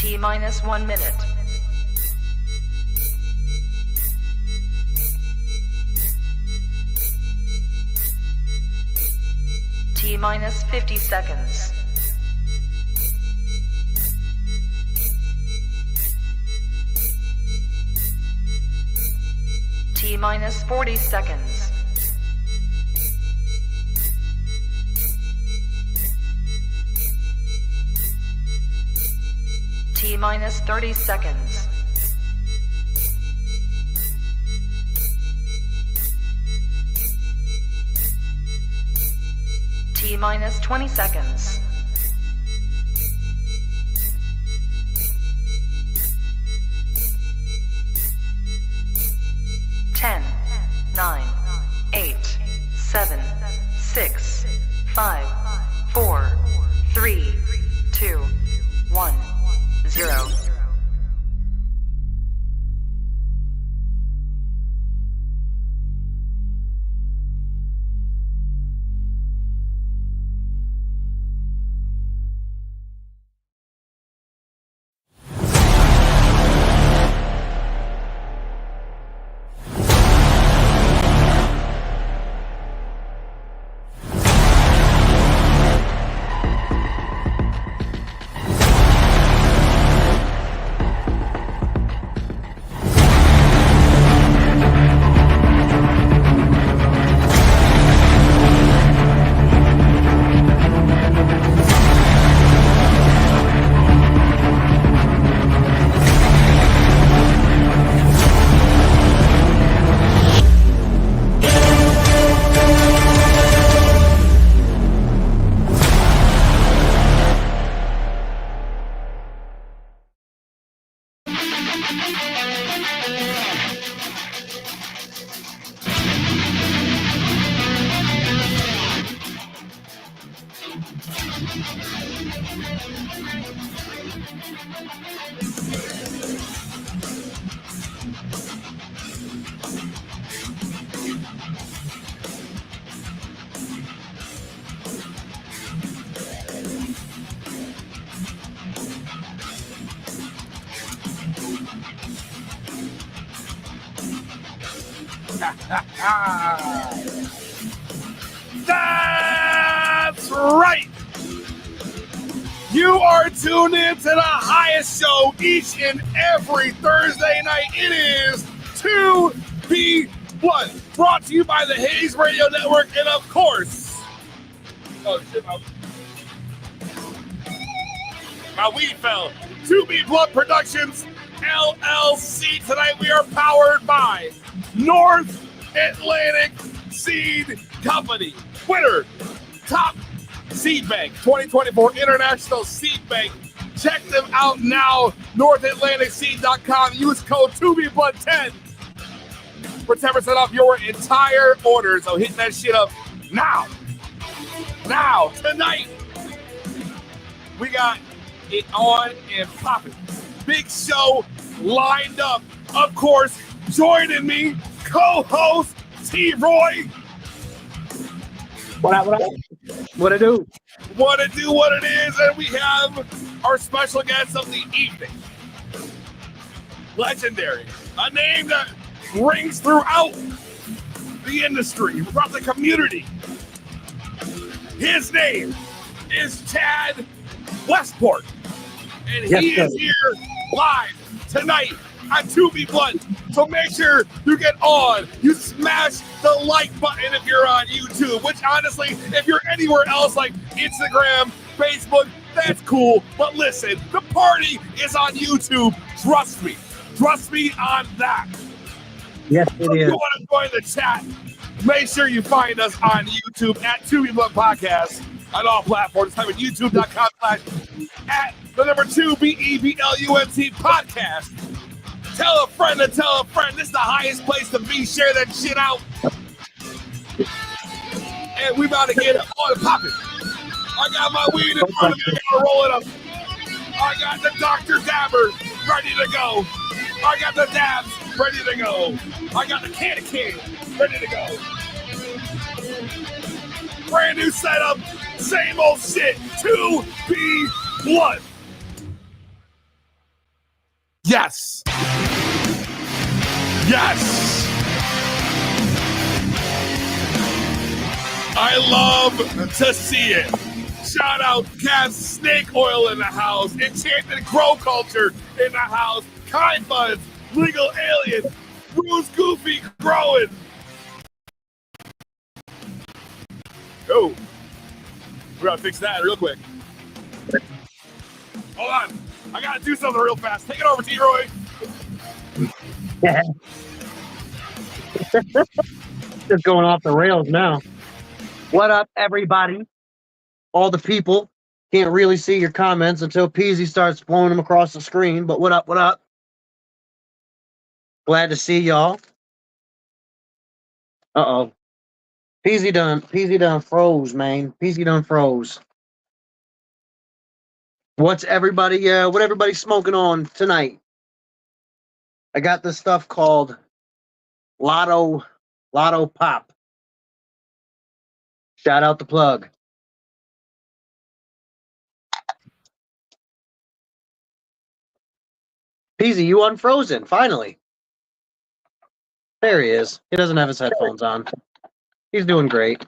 T-minus 1 minute. T-minus 50 seconds. T-minus 40 seconds. T-minus 30 seconds. T-minus 20 seconds. Ten, 9, 8, 7, 6, 5, 4, 3, 2, 1, 0. That's right. You are tuned in to the highest show each and every Thursday night. It is 2B1, brought to you by the Hayes Radio Network, and of course, my weed fell. 2B Blood Productions, LLC. Tonight we are powered by North Atlantic Seed Company. Winner, top seed bank, 2024 International Seed Bank. Check them out now, NorthAtlanticSeed.com. Use code 2BBlood10 for 10% off your entire order. So hit that shit up now. Now, tonight, we got it on and popping. Big show lined up. Of course, joining me, co-host T-Roy. What up? What it do? What it do, what it is, and we have our special guest of the evening. Legendary. A name that rings throughout the industry, throughout the community. His name is Chad Westport. And he is here live tonight on 2B Blood. So make sure you get on. You smash the like button if you're on YouTube, which honestly, if you're anywhere else like Instagram, Facebook, that's cool. But listen, the party is on YouTube. Trust me. Trust me on that. Yes, it is. If you want to join the chat, make sure you find us on YouTube at 2B Blood Podcast on all platforms. Type in youtube.com/@2BEBLUNT podcast. Tell a friend to tell a friend. This is the highest place to be. Share that shit out. And we about to get it on and popping. I got my weed in front of me. I gotta roll it up. I got the Dr. Dabber ready to go. I got the dabs ready to go. I got the can ready to go. Brand new setup. Same old shit. 2B Blood. Yes. Yes. I love to see it. Shout out Cat Snake Oil in the house. Enchanted Grow Culture in the house. Kind Buds. Legal Alien. Bruce Goofy growing. Oh. We gotta fix that real quick. Hold on. I gotta do something real fast. Take it over, T-Roy. Just going off the rails now. What up, everybody? All the people. Can't really see your comments until Peasy starts blowing them across the screen. But what up, what up? Glad to see y'all. Uh-oh. Peasy done froze, man. Peasy done froze. What everybody's smoking on tonight? I got this stuff called Lotto Pop. Shout out the plug. Peasy, you unfrozen, finally. There he is. He doesn't have his headphones on. He's doing great.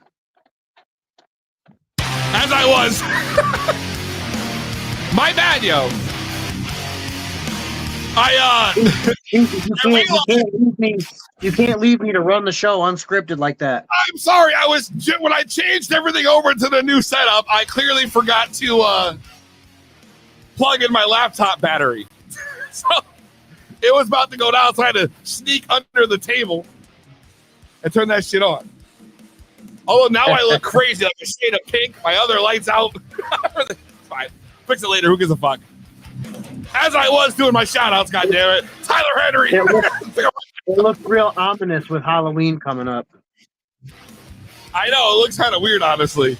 As I was. My bad, yo. You can't leave me to run the show unscripted like that. I'm sorry. When I changed everything over to the new setup, I clearly forgot to plug in my laptop battery. So it was about to go down, so I had to sneak under the table and turn that shit on. Oh, now I look crazy, like a shade of pink. My other light's out. Fine. Fix it later. Who gives a fuck? As I was doing my shout-outs, goddammit. Tyler Henry. It looks real ominous with Halloween coming up. I know. It looks kind of weird, honestly.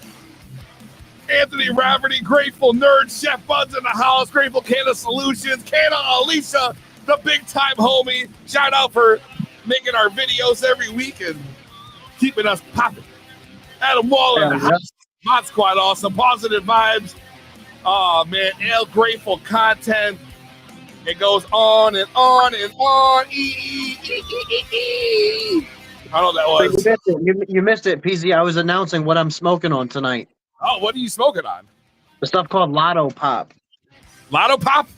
Anthony Rafferty, Grateful Nerd, Chef Buds in the house, Grateful Canada Solutions, Canada Alicia, the big-time homie. Shout out for making our videos every week and keeping us popping. Adam Wall in the house. Mod Squad awesome. Positive vibes. Oh, man. L Grateful content. It goes on and on and on. I don't know what that was. You missed it, PZ. I was announcing what I'm smoking on tonight. Oh, what are you smoking on? The stuff called Lotto Pop. Lotto Pop?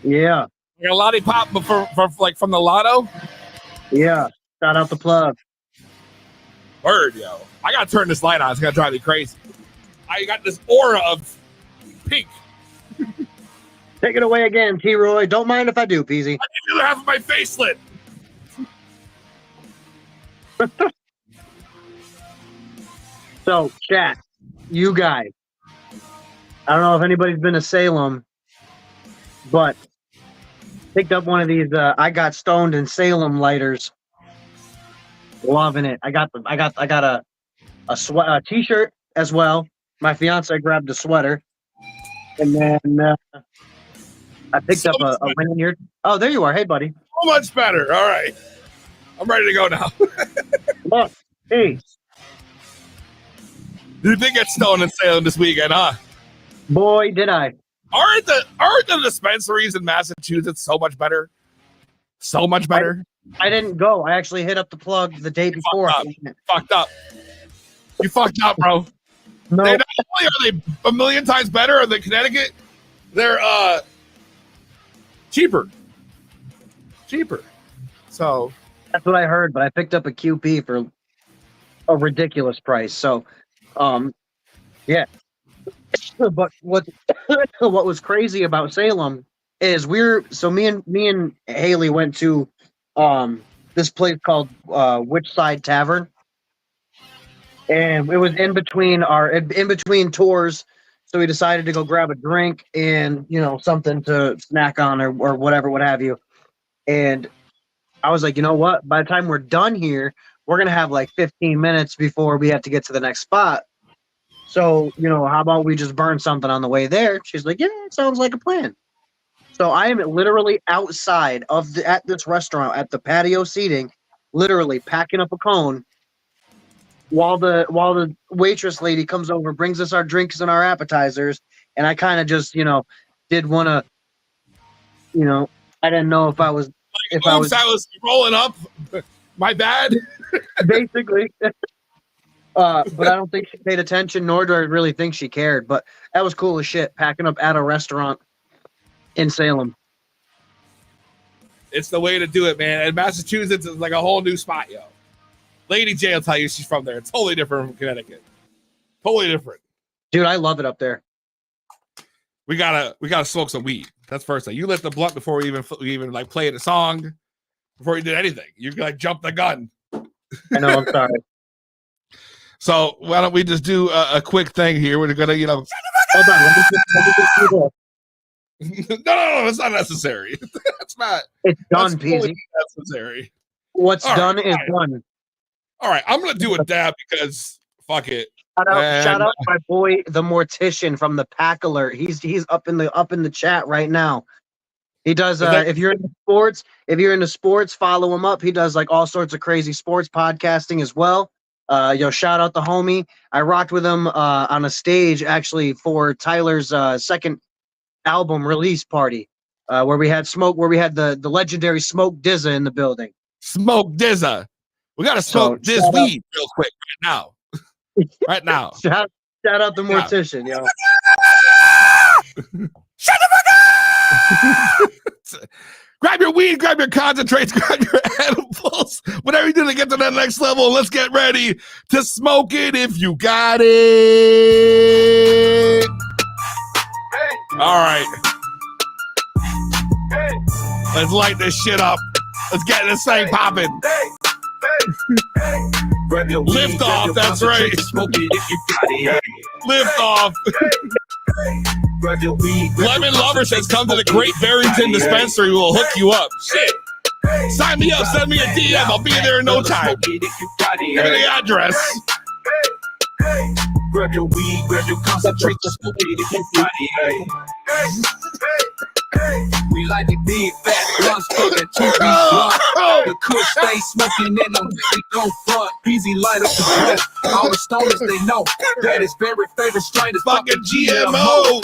Yeah. Like a lollipop from the lotto? Yeah. Shout out the plug. Word, yo. I gotta turn this light on. It's gonna drive me crazy. I got this aura of pink. Take it away again, T-Roy. Don't mind if I do, Peasy. I need the other half of my face lit. So, chat, you guys. I don't know if anybody's been to Salem, but picked up one of these I got stoned in Salem lighters. Loving it. I got a t-shirt as well. My fiance grabbed a sweater, and then I picked up a lanyard. Oh, there you are. Hey, buddy. So much better. All right, I'm ready to go now. Look, hey. You did get stoned in Salem this weekend, huh? Boy, did I. Aren't the dispensaries in Massachusetts so much better? So much better. I didn't go. I actually hit up the plug the day before. Fucked up. You fucked up, bro. No. Not only are they a million times better than Connecticut, they're cheaper. So that's what I heard, but I picked up a QP for a ridiculous price. So, yeah. But what was crazy about Salem is me and Haley went to this place called Whichside Tavern, and it was in between tours, so we decided to go grab a drink and something to snack on or whatever, what have you. And I was like, you know what? By the time we're done here, we're gonna have like 15 minutes before we have to get to the next spot. So, how about we just burn something on the way there? She's like, yeah, it sounds like a plan. So I am literally outside at this restaurant at the patio seating, literally packing up a cone while the waitress lady comes over, brings us our drinks and our appetizers, and I kind of just, did want to, I didn't know if I was I was rolling up. My bad. basically. But I don't think she paid attention, nor do I really think she cared. But that was cool as shit, packing up at a restaurant in Salem. It's the way to do it, man. And Massachusetts is like a whole new spot, yo. Lady J will tell you she's from there. It's totally different from Connecticut. Totally different. Dude, I love it up there. We gotta smoke some weed. That's first thing. You lit the blunt before we even like played a song, before you did anything. You like jumped the gun. I know. I'm sorry. So why don't we just do a quick thing here? We're gonna, Hold on. Let me just do this. No, it's not necessary. That's not. It's done, that's totally Peasy. necessary. What's done is done. All right, I'm gonna do a dab because fuck it. Shout out my boy, the mortician from the Pack Alert. He's up in the chat right now. He does. If you're into sports, follow him up. He does like all sorts of crazy sports podcasting as well. Shout out the homie. I rocked with him on a stage actually for Tyler's second album release party, where we had the legendary Smoke Dizza in the building. Smoke Dizza. We gotta smoke this weed real quick right now. Right now. Shout out the mortician, yo. Shut the fuck up! Grab your weed, grab your concentrates, grab your edibles, whatever you do to get to that next level. Let's get ready to smoke it if you got it. All right. Let's light this shit up. Let's get this thing popping. Lift off, that's right. Lift off. Lemon Lover says, come to the Great Barrington Dispensary. We'll hook you up. Shit. Sign me up. Send me a DM. I'll be there in no time. Give me the address. Grab your weed, grab your concentrate, smoke it if you got it. We like the big fat blunts, fucking the kush stay smoking and I'm really gon' front. Easy light up the blunt. All the stoners they know that his very favorite strain is fucking GMO.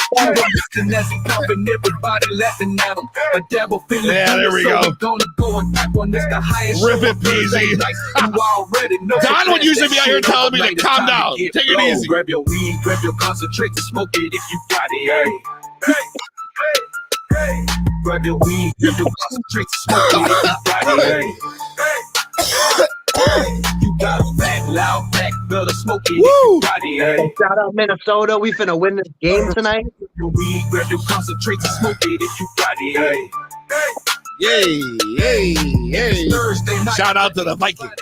And as he pumping, everybody laughing at him. A devil feeling. Yeah, there we go. Gonna go and back on this the highest. Rip it, Peasy. You already know. Don would usually be out here telling me to calm down. Take it easy. Grab your weed, grab your concentrate to smoke it if you got it. Hey. Grab your weed, grab your concentrate to smoke it if you got it. You got a fat, loud back, better smoke it if you got it. Shout out Minnesota, we finna win this game tonight. Grab your weed, grab your concentrate to smoke it if you got it. Yay. Shout out to the Vikings.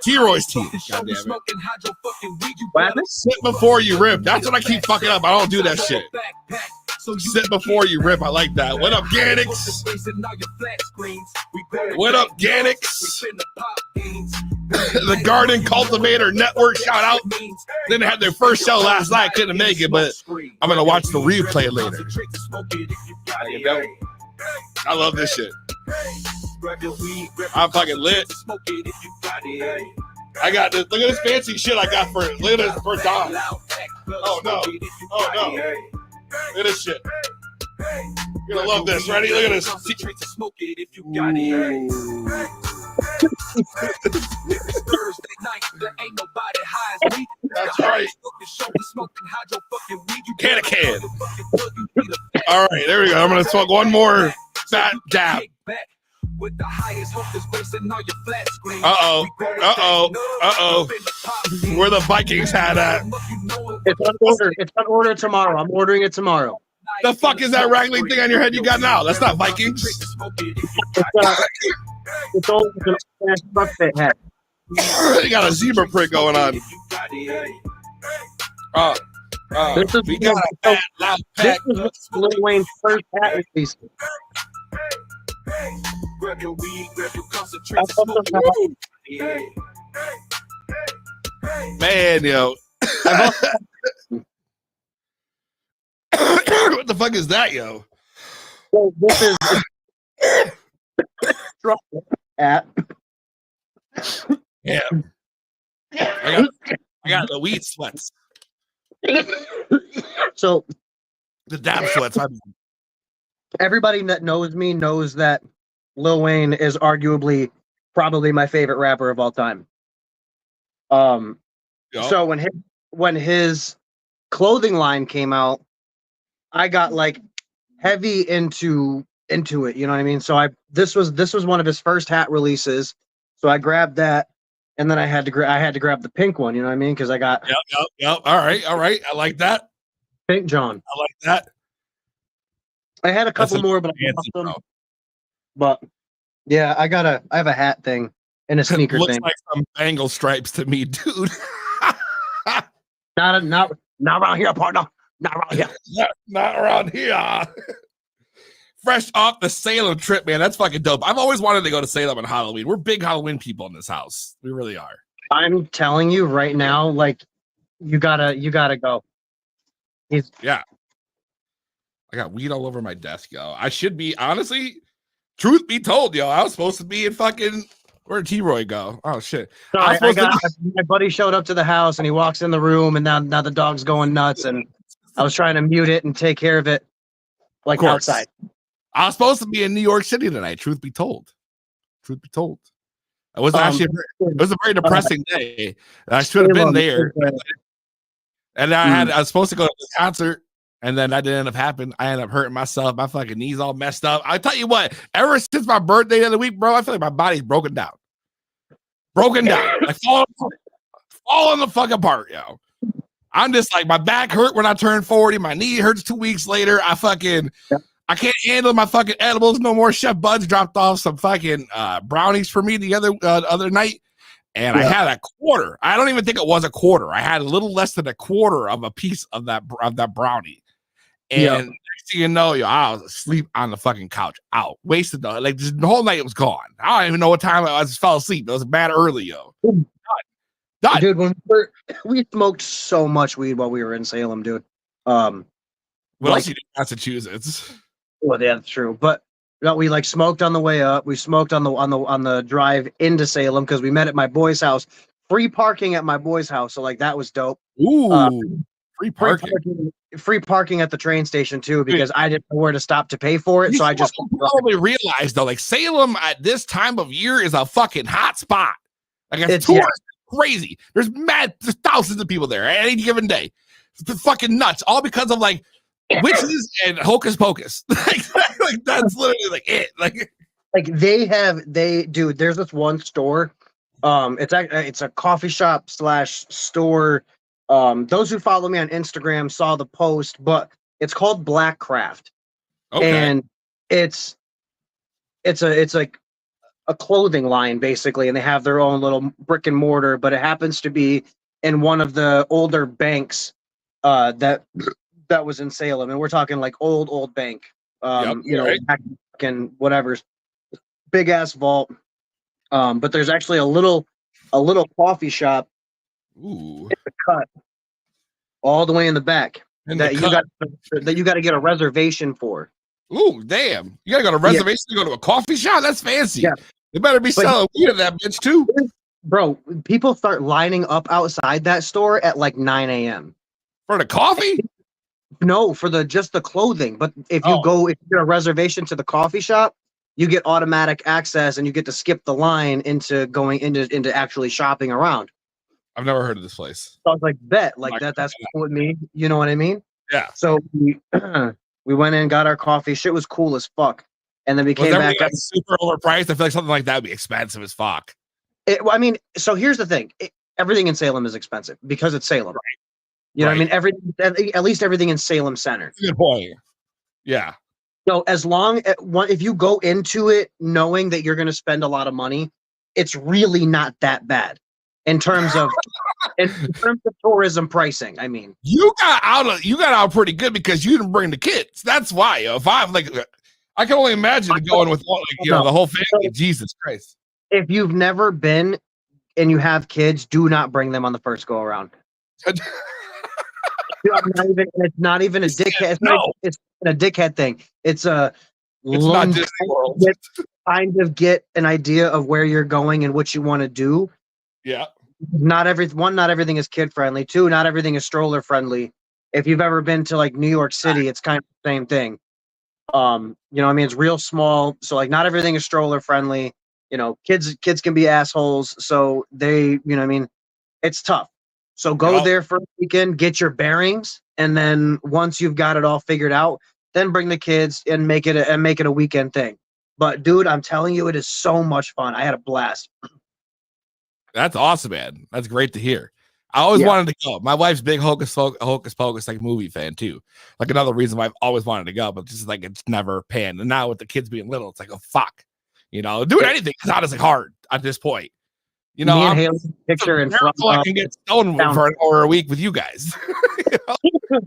T-Roy's team. God damn it. Sit before you rip. That's what I keep fucking up. I don't do that shit. Sit before you rip. I like that. What up, Ganix? What up, Ganix? The Garden Cultivator Network. Shout out. Then they had their first show last night. Couldn't make it, but I'm going to watch the replay later. I love this shit. I'm fucking lit. I got this. Look at this fancy shit I got for it. Look at this for Don. Oh no. Look at this shit. You're gonna love this. Ready? Look at this. That's right. Can. All right, there we go. I'm gonna smoke one more fat dab. Uh-oh. Where the Vikings had at? It's on order. It's on order tomorrow. I'm ordering it tomorrow. The fuck is that wrangling thing on your head you got now? That's not Vikings. It's old. It's an fit hat. You got a zebra print going on. We got a fat, loud pack. This is Lil Wayne's first hat release. Grab your weed, grab your concentrate. Man, yo. What the fuck is that, yo? So this is hat. Yeah. I got the weed sweats. So The dab sweats. everybody that knows me knows that Lil Wayne is arguably probably my favorite rapper of all time. Yup. So when his clothing line came out, I got like heavy into it. You know what I mean? So this was one of his first hat releases. So I grabbed that, and then I had to grab the pink one. You know what I mean? Because I got Yep. All right. I like that. Pink John. I like that. I had a That's couple more, but I lost them. But yeah, I have a hat thing and a sneaker Looks thing. like some Bengal stripes to me, dude. Not around here, partner. Not around here. Not around here. Fresh off the Salem trip, man. That's fucking dope. I've always wanted to go to Salem on Halloween. We're big Halloween people in this house. We really are. I'm telling you right now, like you gotta go. Yeah. I got weed all over my desk, yo. I should be, honestly, truth be told, yo, I was supposed to be in fucking, where'd T-Roy go? Oh, shit. Sorry, my buddy showed up to the house and he walks in the room and now the dog's going nuts and I was trying to mute it and take care of it like outside. I was supposed to be in New York City tonight, truth be told. Truth be told. It was actually it was a very depressing day. I should have been there. And I was supposed to go to the concert, and then that didn't end up happening. I ended up hurting myself. My fucking knees all messed up. I tell you what, ever since my birthday the other week, bro, I feel like my body's broken down. Like falling the fuck apart, yo. I'm just like, my back hurt when I turned 40. My knee hurts 2 weeks later. I can't handle my fucking edibles no more. Chef Bud's dropped off some fucking brownies for me the other night, and I had a quarter. I don't even think it was a quarter. I had a little less than a quarter of a piece of that brownie. And next thing you know, I was asleep on the fucking couch, wasted the whole night. Was gone. I don't even know what time I just fell asleep. It was bad early, yo. Done. Dude, when we smoked so much weed while we were in Salem, dude. What else you do in Massachusetts? Well, yeah, that's true. But no, we like smoked on the way up. We smoked on the drive into Salem because we met at my boy's house. Free parking at my boy's house, so like that was dope. Ooh, free parking. Free parking at the train station too, because I didn't know where to stop to pay for it. So I just probably realized though, like Salem at this time of year is a fucking hot spot. Like it's tourists, crazy. There's thousands of people there at any given day. It's fucking nuts, all because of like witches and hocus pocus. like that's literally like it. Like dude, there's this one store. It's a coffee shop / store. Those who follow me on Instagram saw the post, but it's called Black Craft. Okay. And it's like a clothing line basically, and they have their own little brick and mortar, but it happens to be in one of the older banks that was in Salem, and we're talking like old bank, and whatever's big ass vault. But there's actually a little coffee shop in the cut, all the way in the back that you got to get a reservation for. Ooh, damn! You gotta go to a reservation to go to a coffee shop. That's fancy. Yeah. They better be selling weed at that bitch too, bro. People start lining up outside that store at like 9 a.m. for the coffee. No, for just the clothing. But if you get a reservation to the coffee shop, you get automatic access and you get to skip the line into going into actually shopping around. I've never heard of this place. So I was like, bet, like that's cool with me. You know what I mean? Yeah. So we went in, got our coffee. Shit was cool as fuck. And then we came back. Like super overpriced. I feel like something like that would be expensive as fuck. I mean, so here's the thing. Everything in Salem is expensive because it's Salem. Right. You know what I mean? At least everything in Salem Center. Good point. Yeah. So if you go into it knowing that you're going to spend a lot of money, it's really not that bad in terms of tourism pricing. I mean, you got out pretty good because you didn't bring the kids. That's why. If I'm like, I can only imagine going with the whole family. Jesus Christ! If you've never been and you have kids, do not bring them on the first go around. It's not even a dickhead. It's a dickhead thing. It's a kind of get an idea of where you're going and what you want to do. Yeah. Not everything is kid friendly. 2, not everything is stroller friendly. If you've ever been to like New York City, it's kind of the same thing. You know, I mean, it's real small, so like not everything is stroller friendly. You know, kids can be assholes, so they, you know, what I mean, it's tough. So go there for a weekend, get your bearings, and then once you've got it all figured out, then bring the kids and make it a weekend thing. But dude, I'm telling you, it is so much fun. I had a blast. That's awesome, man. That's great to hear. I always wanted to go. My wife's big Hocus Pocus like movie fan too. Like another reason why I've always wanted to go, but just like it's never panned. And now with the kids being little, it's like, oh fuck, you know, doing anything is honestly hard at this point. You know, I'm picture in front. I can get stoned for an hour a week with you guys. You know?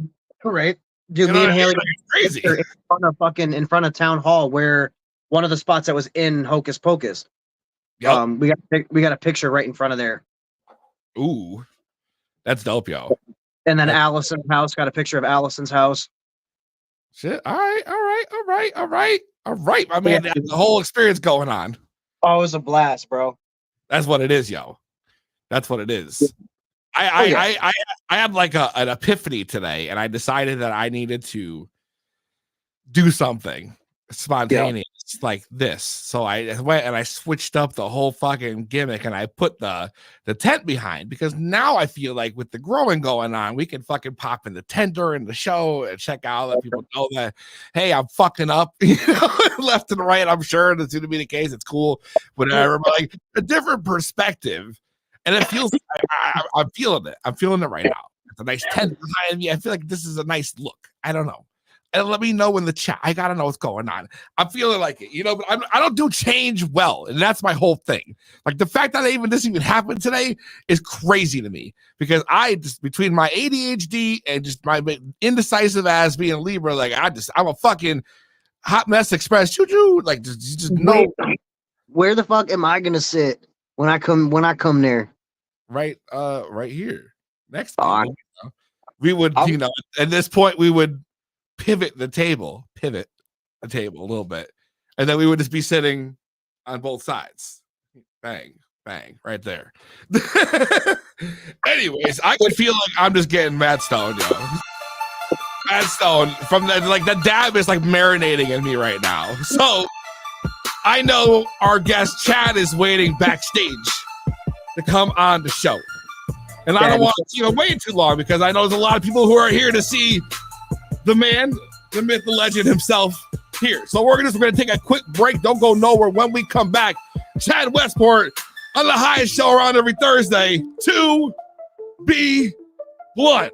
Right, dude. You me and Haley crazy in front of town hall, where one of the spots that was in Hocus Pocus. Yep. We got a picture right in front of there. Ooh, that's dope, yo. And then Allison's house, got a picture of Allison's house. Shit. All right. I mean, the whole experience going on. Oh, it was a blast, bro. That's what it is, yo. That's what it is. I had like an epiphany today, and I decided that I needed to do something spontaneous like this. So I went and I switched up the whole fucking gimmick, and I put the tent behind, because now I feel like with the growing going on, we can fucking pop in the tent during the show and check out, let people know that, hey, I'm fucking up, you know, left and right. I'm sure that's going to be the case. It's cool, whatever, but like a different perspective. And it feels, I'm feeling it. I'm feeling it right now. It's a nice tent behind me. I feel like this is a nice look. I don't know. And let me know in the chat. I gotta know what's going on. I'm feeling like it, you know. But I don't do change well, and that's my whole thing. Like the fact that this even happened today is crazy to me, because I just, between my ADHD and just my indecisive ass being a Libra, like I'm a fucking hot mess express. Choo-choo. Like just no. Where the fuck am I gonna sit when I come there? Right, right here next. We would, you know, at this point we would pivot the table a little bit, and then we would just be sitting on both sides. Bang, right there. Anyways, I could feel like I'm just getting mad stoned, yo. Mad stone from the dab is like marinating in me right now. So I know our guest Chad is waiting backstage to come on the show, and I don't want to wait too long, because I know there's a lot of people who are here to see the man, the myth, the legend himself here. So we're gonna take a quick break. Don't go nowhere. When we come back, Chad Westport on the highest show around every Thursday, To Be Blunt.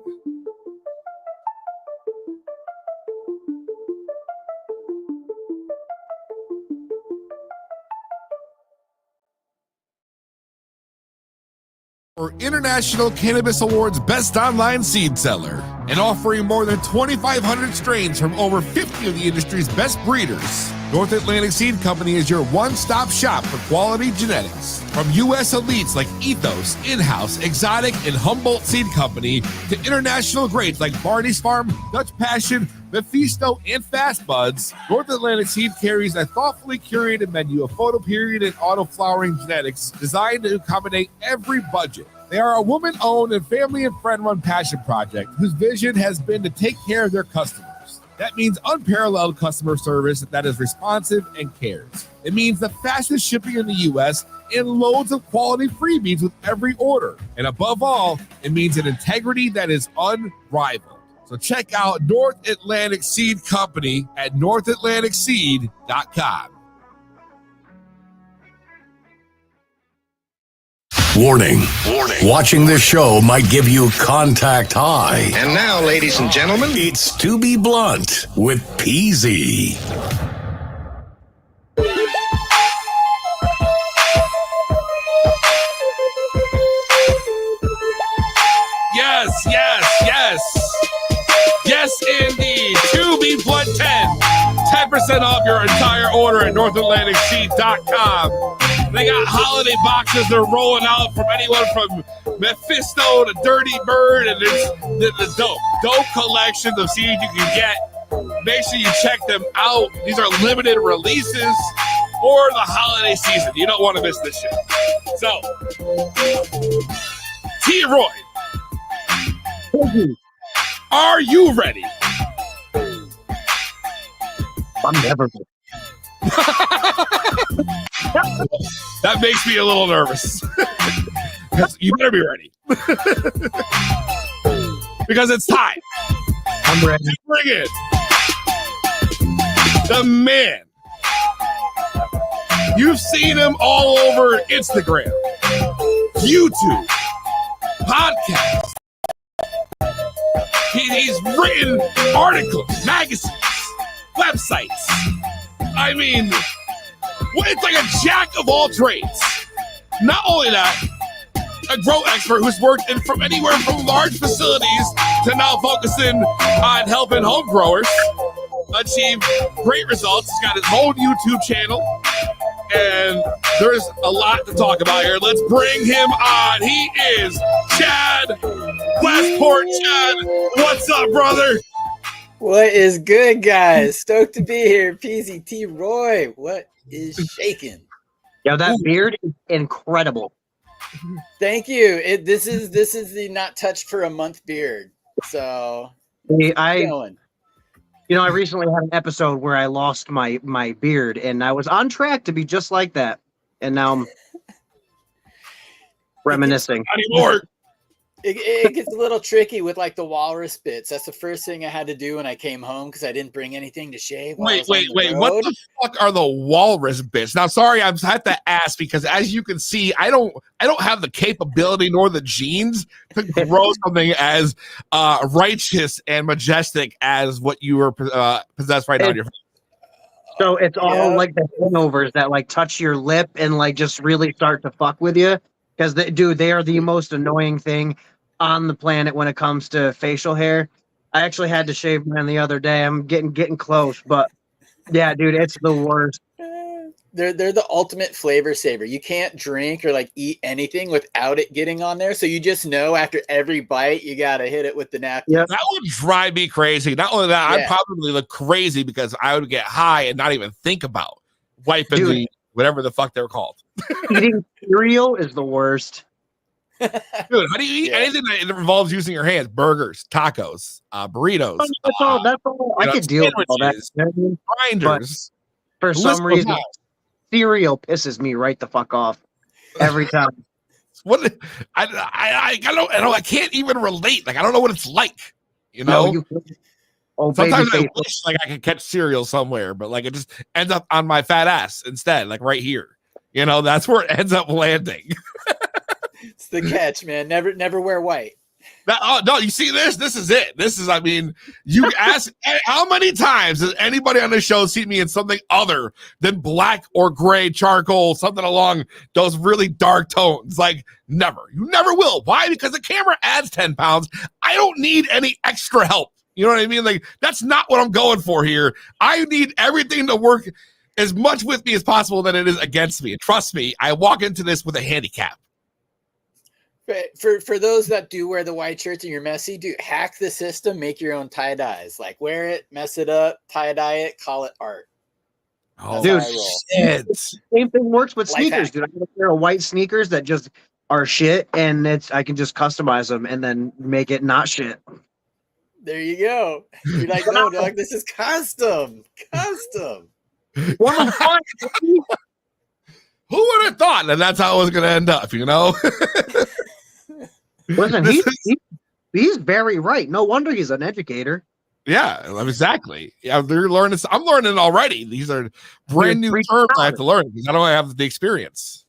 For International Cannabis Awards Best Online Seed Seller, and offering more than 2,500 strains from over 50 of the industry's best breeders, North Atlantic Seed Company is your one-stop shop for quality genetics. From U.S. elites like Ethos, In-House, Exotic, and Humboldt Seed Company, to international greats like Barney's Farm, Dutch Passion, Mephisto, and Fast Buds, North Atlantic Seed carries a thoughtfully curated menu of photoperiod and auto-flowering genetics designed to accommodate every budget. They are a woman-owned and family and friend-run passion project whose vision has been to take care of their customers. That means unparalleled customer service that is responsive and cares. It means the fastest shipping in the U.S. and loads of quality freebies with every order. And above all, it means an integrity that is unrivaled. So check out North Atlantic Seed Company at northatlanticseed.com. Warning. Watching this show might give you contact high. And now, ladies and gentlemen, it's To Be Blunt with PZ. Yes, indeed. To Be Blunt 10% off your entire order at northatlanticseed.com. They got holiday boxes they're rolling out from anyone from Mephisto to Dirty Bird, and it's the dope collections of seeds you can get. Make sure you check them out. These are limited releases for the holiday season. You don't want to miss this shit. So, T-Roy, are you ready? I'm never. That makes me a little nervous. You better be ready. Because it's time. I'm ready. Bring it. The man. You've seen him all over Instagram, YouTube, podcasts. He's written articles, magazines, websites. I mean, it's like a jack of all trades. Not only that, a grow expert who's worked in from anywhere from large facilities to now focusing on helping home growers achieve great results. He's got his own YouTube channel, and there's a lot to talk about here. Let's bring him on. He is Chad Westport. Chad, what's up, brother? What is good, guys? Stoked to be here. PZT Roy, what is shaking? Yo, that beard is incredible. Thank you. This is the not touched for a month beard. So I recently had an episode where I lost my beard, and I was on track to be just like that, and now I'm reminiscing. Anymore. It gets a little tricky with like the walrus bits. That's the first thing I had to do when I came home because I didn't bring anything to shave. Wait. What the fuck are the walrus bits? Now, sorry, I have to ask because as you can see, I don't have the capability nor the genes to grow something as righteous and majestic as what you are possessed right now on your face. So it's all like the hangovers that like touch your lip and like just really start to fuck with you. Because they are the most annoying thing on the planet when it comes to facial hair. I actually had to shave mine the other day. I'm getting close, but yeah, dude, it's the worst. They're the ultimate flavor saver. You can't drink or like eat anything without it getting on there. So you just know after every bite, you gotta hit it with the napkin. Yep. That would drive me crazy. Not only that, I'd probably look crazy because I would get high and not even think about wiping the whatever the fuck they're called. Eating cereal is the worst. Dude, how do you eat anything that involves using your hands? Burgers, tacos, burritos. That's all. I could deal with all that. Grinders. But for some reason, cereal pisses me right the fuck off every time. What I can't even relate. Like I don't know what it's like. You know. Sometimes I wish like I could catch cereal somewhere, but like it just ends up on my fat ass instead, like right here. You know, that's where it ends up landing. It's the catch, man. Never wear white. No, you see this? This is it. I mean, you ask how many times has anybody on the show seen me in something other than black or gray charcoal, something along those really dark tones? Like never. You never will. Why? Because the camera adds 10 pounds. I don't need any extra help. You know what I mean? Like, that's not what I'm going for here. I need everything to work as much with me as possible than it is against me. And trust me, I walk into this with a handicap. For those that do wear the white shirts and you're messy, hack the system, make your own tie-dyes. Like, wear it, mess it up, tie-dye it, call it art. Oh, dude, same thing works with sneakers, dude. I got a pair of white sneakers that just are shit, and I can just customize them and then make it not shit. There you go. You're like, no, dog, this is custom. Who would have thought that that's how it was going to end up, you know? Listen, he's very right. No wonder he's an educator. Yeah, exactly. Yeah, they're learning. I'm learning already. These are brand new terms I have to learn because I don't have the experience.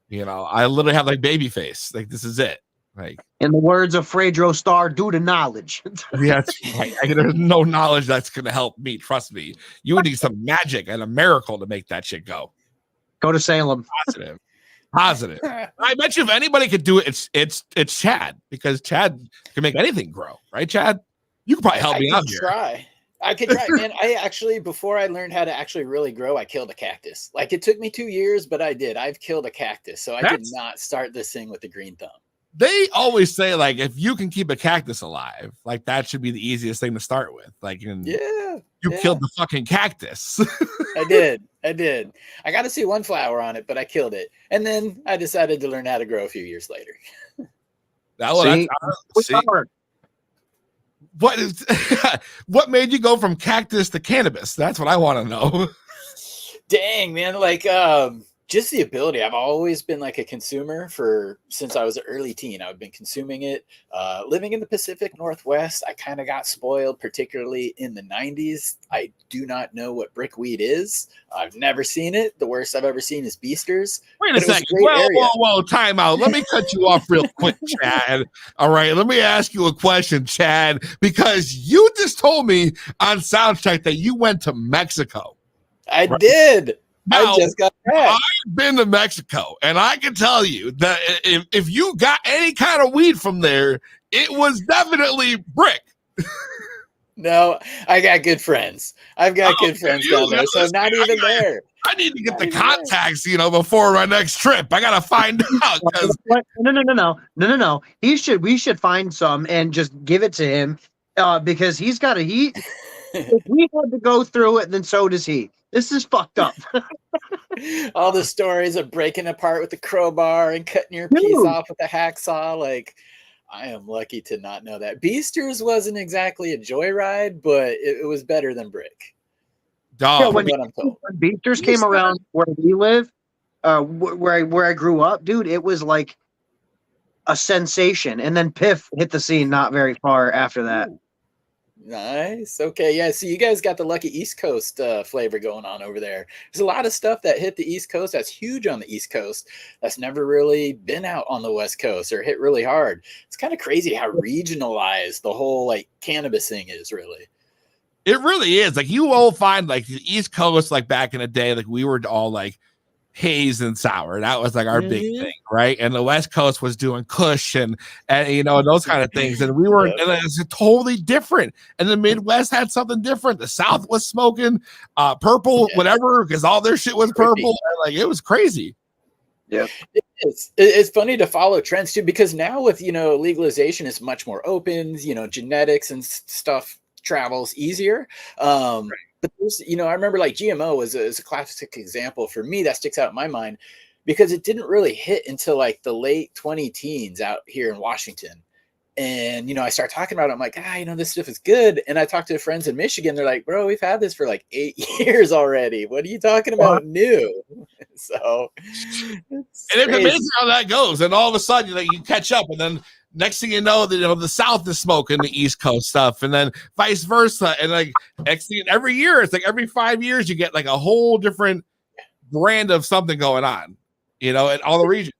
You know, I literally have like baby face. Like, this is it. Like, in the words of Fredro Starr, do the knowledge. Yeah, right. There's no knowledge that's going to help me. Trust me. You need some magic and a miracle to make that shit go. Go to Salem. Positive. I bet you if anybody could do it, it's Chad, because Chad can make anything grow, right, Chad? You could probably help me out here. I could try, man. I actually, before I learned how to actually really grow, I killed a cactus. Like, it took me 2 years, but I did. I've killed a cactus, so I did not start this thing with the green thumb. They always say, like, if you can keep a cactus alive, like, that should be the easiest thing to start with. Like, you killed the fucking cactus. I did. I got to see one flower on it, but I killed it. And then I decided to learn how to grow a few years later. what is what made you go from cactus to cannabis? That's what I want to know. Dang, man, like just the ability. I've always been like a consumer since I was an early teen. I've been consuming it. Living in the Pacific Northwest, I kind of got spoiled, particularly in the 90s. I do not know what brickweed is. I've never seen it. The worst I've ever seen is Beasters. Wait a second. Whoa, time out. Let me cut you off real quick, Chad. All right, let me ask you a question, Chad, because you just told me on Soundcheck that you went to Mexico. I did. Now, I just got back. I've been to Mexico, and I can tell you that if you got any kind of weed from there, it was definitely brick. No, I got good friends. I've got good friends down there, so not even there. I need to get the contacts, before my next trip. I gotta find out. No. We should find some and just give it to him, because he's got if we had to go through it, then so does he. This is fucked up. All the stories of breaking apart with the crowbar and cutting your piece off with a hacksaw. Like, I am lucky to not know that. Beasters wasn't exactly a joyride, but it was better than brick. Yeah, when Beasters came around where we live, where I grew up, dude, it was like a sensation. And then Piff hit the scene not very far after that. Nice. Okay. Yeah. So you guys got the lucky East Coast flavor going on over there. There's a lot of stuff that hit the East Coast that's huge on the East Coast that's never really been out on the West Coast or hit really hard. It's kind of crazy how regionalized the whole like cannabis thing is, really. It really is. Like, you will find like the East Coast, like back in the day, like we were all like haze and sour. That was like our big thing, right? And the West Coast was doing Kush and those kind of things. And we were, and it was totally different. And the Midwest had something different. The South was smoking purple, whatever, because all their shit was purple. Like, it was crazy. Yeah. It's funny to follow trends too, because now with, legalization is much more open, genetics and stuff travels easier. But there's, I remember like GMO is a classic example for me that sticks out in my mind, because it didn't really hit until like the late 2010s out here in Washington. And, I start talking about it. I'm like, this stuff is good. And I talked to friends in Michigan. They're like, bro, we've had this for like 8 years already. What are you talking about new? So it's amazing how that goes. And all of a sudden, you catch up, and then next thing you know, the South is smoking the East Coast stuff, and then vice versa. And like next thing, every year, it's like every 5 years, you get like a whole different brand of something going on, in all the regions.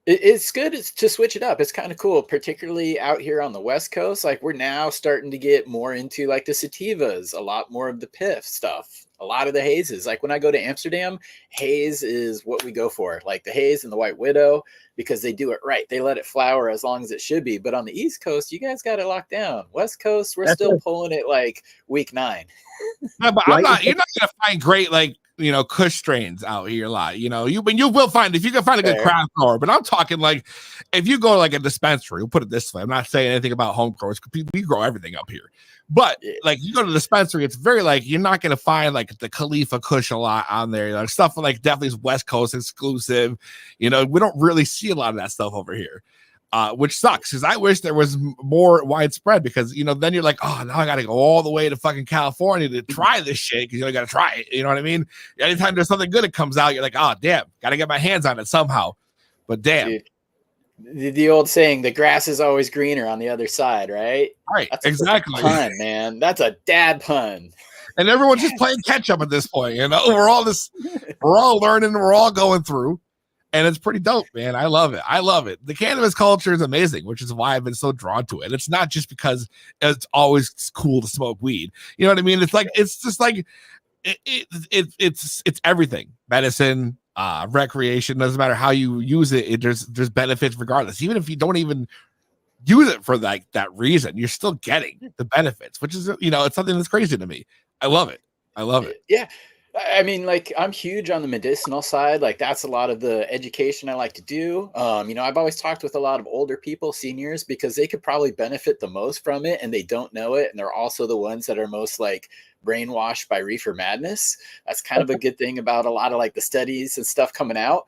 It's good to switch it up. It's kind of cool, particularly out here on the West Coast. Like, we're now starting to get more into like the sativas, a lot more of the piff stuff, a lot of the hazes. Like when I go to Amsterdam, haze is what we go for, like the haze and the White Widow, because they do it right. They let it flower as long as it should be. But on the East Coast, you guys got it locked down. West Coast, we're still pulling it like week 9. No, but you're not going to find great, like, Kush strains out here a lot. You will find, if you can find a good craft grower, but I'm talking like if you go to like a dispensary, we'll put it this way. I'm not saying anything about home growers, we grow everything up here. But like you go to the dispensary, it's very like you're not going to find like the Khalifa Kush a lot on there. Stuff like definitely is West Coast exclusive. We don't really see a lot of that stuff over here. Which sucks, because I wish there was more widespread, because then you're like, oh, now I gotta go all the way to fucking California to try this shit, because you gotta try it. You know what I mean? Anytime there's something good that comes out, you're like, oh damn, gotta get my hands on it somehow. But damn. Dude, the old saying, the grass is always greener on the other side, right? Right. That's exactly. A pun, man. That's a dad pun. And everyone's just playing catch up at this point. We're all learning, we're all going through. And it's pretty dope, man. I love it. The cannabis culture is amazing, which is why I've been so drawn to it. It's not just because it's always cool to smoke weed. You know what I mean? It's like, it's just like, it's everything. Medicine, recreation, doesn't matter how you use it. There's benefits regardless. Even if you don't even use it for like that reason, you're still getting the benefits, which is, it's something that's crazy to me. I love it. Yeah. I mean, like, I'm huge on the medicinal side. Like, that's a lot of the education I like to do. I've always talked with a lot of older people, seniors, because they could probably benefit the most from it, and they don't know it. And they're also the ones that are most like brainwashed by reefer madness. That's kind of a good thing about a lot of like the studies and stuff coming out.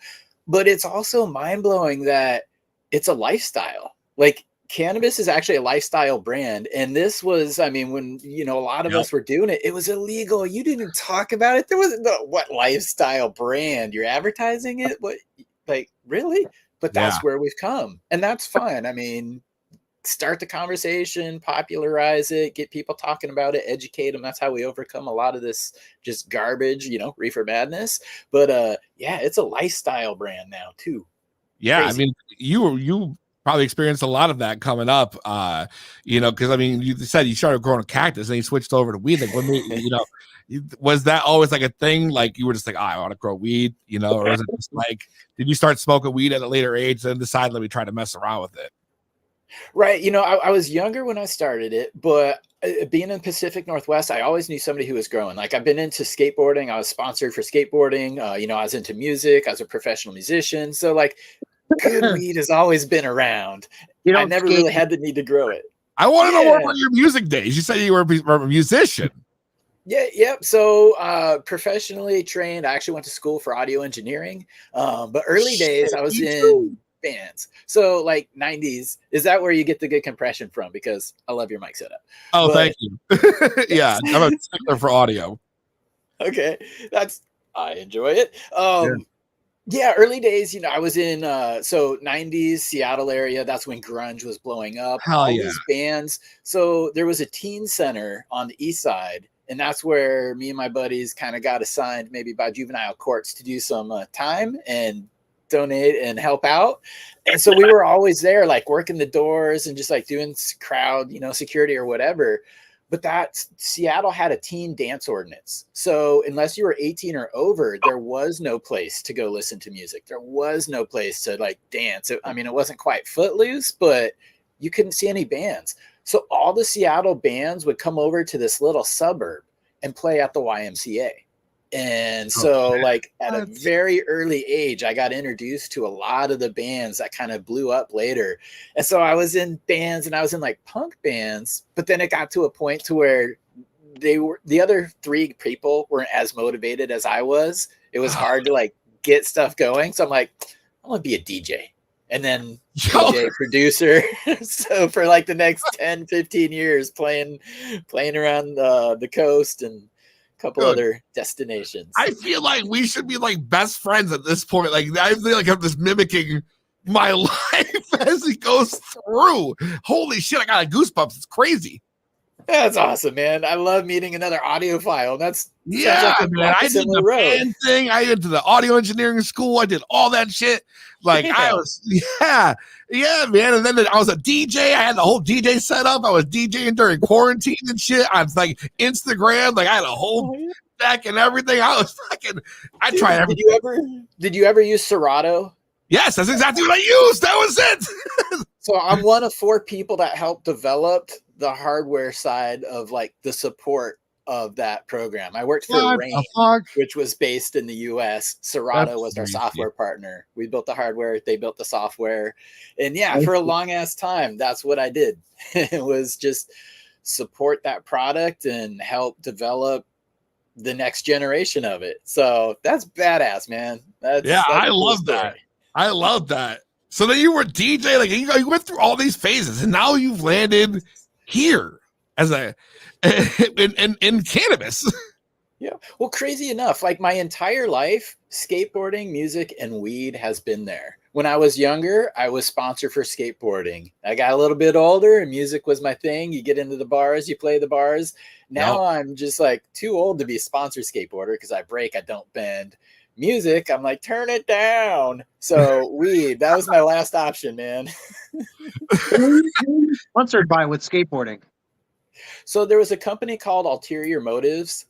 But it's also mind blowing that it's a lifestyle. Like, cannabis is actually a lifestyle brand. And this was, I mean, when, a lot of us were doing it, it was illegal. You didn't talk about it. There wasn't what lifestyle brand? You're advertising it? What, like, really? But that's where we've come. And that's fine. I mean, start the conversation, popularize it, get people talking about it, educate them. That's how we overcome a lot of this just garbage, reefer madness. But it's a lifestyle brand now too. Yeah, Crazy. I mean, you probably experienced a lot of that coming up, because I mean, you said you started growing a cactus and you switched over to weed. Like, was that always like a thing? Like, you were just like, I want to grow weed, or was it just like, did you start smoking weed at a later age and decide, let me try to mess around with it? Right. I was younger when I started it, but being in Pacific Northwest, I always knew somebody who was growing. Like, I've been into skateboarding. I was sponsored for skateboarding. I was into music. I was a professional musician. So, like, good weed has always been around. I never really had the need to grow it. I want to know more about your music days. You said you were a musician. Yeah, yep. So professionally trained. I actually went to school for audio engineering. But early days I was in bands. So like 90s. Is that where you get the good compression from? Because I love your mic setup. Oh, thank you. Yeah, I'm a stickler for audio. Okay. I enjoy it. Yeah, early days, I was in 90s Seattle area. That's when grunge was blowing up. Hell yeah. These bands. So there was a teen center on the east side, and that's where me and my buddies kind of got assigned maybe by juvenile courts to do some time and donate and help out. And so we were always there, like working the doors and just like doing crowd, security or whatever. But Seattle had a teen dance ordinance. So unless you were 18 or over, there was no place to go listen to music. There was no place to like dance. It wasn't quite footloose, but you couldn't see any bands. So all the Seattle bands would come over to this little suburb and play at the YMCA. And so like at a very early age, I got introduced to a lot of the bands that kind of blew up later. And so I was in bands and I was in like punk bands, but then it got to a point to where the other three people weren't as motivated as I was. It was hard to like get stuff going. So I'm like, I want to be a DJ. And then DJ producer. So for like the next 10, 15 years playing around the coast and couple other destinations. I feel like we should be like best friends at this point. Like, I feel like I'm just mimicking my life as it goes through. Holy shit, I got goosebumps. It's crazy. That's awesome, man. I love meeting another audiophile. That's man. I did the band thing. I went to the audio engineering school. I did all that shit. Like I was, man. And then I was a DJ. I had the whole DJ setup. I was DJing during quarantine and shit. I was like Instagram. Like I had a whole deck and everything. I was fucking. Tried everything. Did you ever use Serato? Yes, that's exactly what I used. That was it. So I'm one of 4 people that helped develop the hardware side of like the support of that program. I worked for Rain, which was based in the US. Serato was our software partner. We built the hardware, they built the software. And for a long ass time, that's what I did. It was just support that product and help develop the next generation of it. So that's badass, man. I love that. I love that. So then you were DJ, like you went through all these phases, and now you've landed here as in cannabis. Yeah. Well, crazy enough, like my entire life, skateboarding, music, and weed has been there. When I was younger, I was sponsored for skateboarding. I got a little bit older and music was my thing. You get into the bars, you play the bars. Now I'm just like too old to be a sponsored skateboarder because I break, I don't bend. Music, I'm like, turn it down. So weed, that was my last option, man. Sponsored by with skateboarding. So there was a company called Ulterior Motives,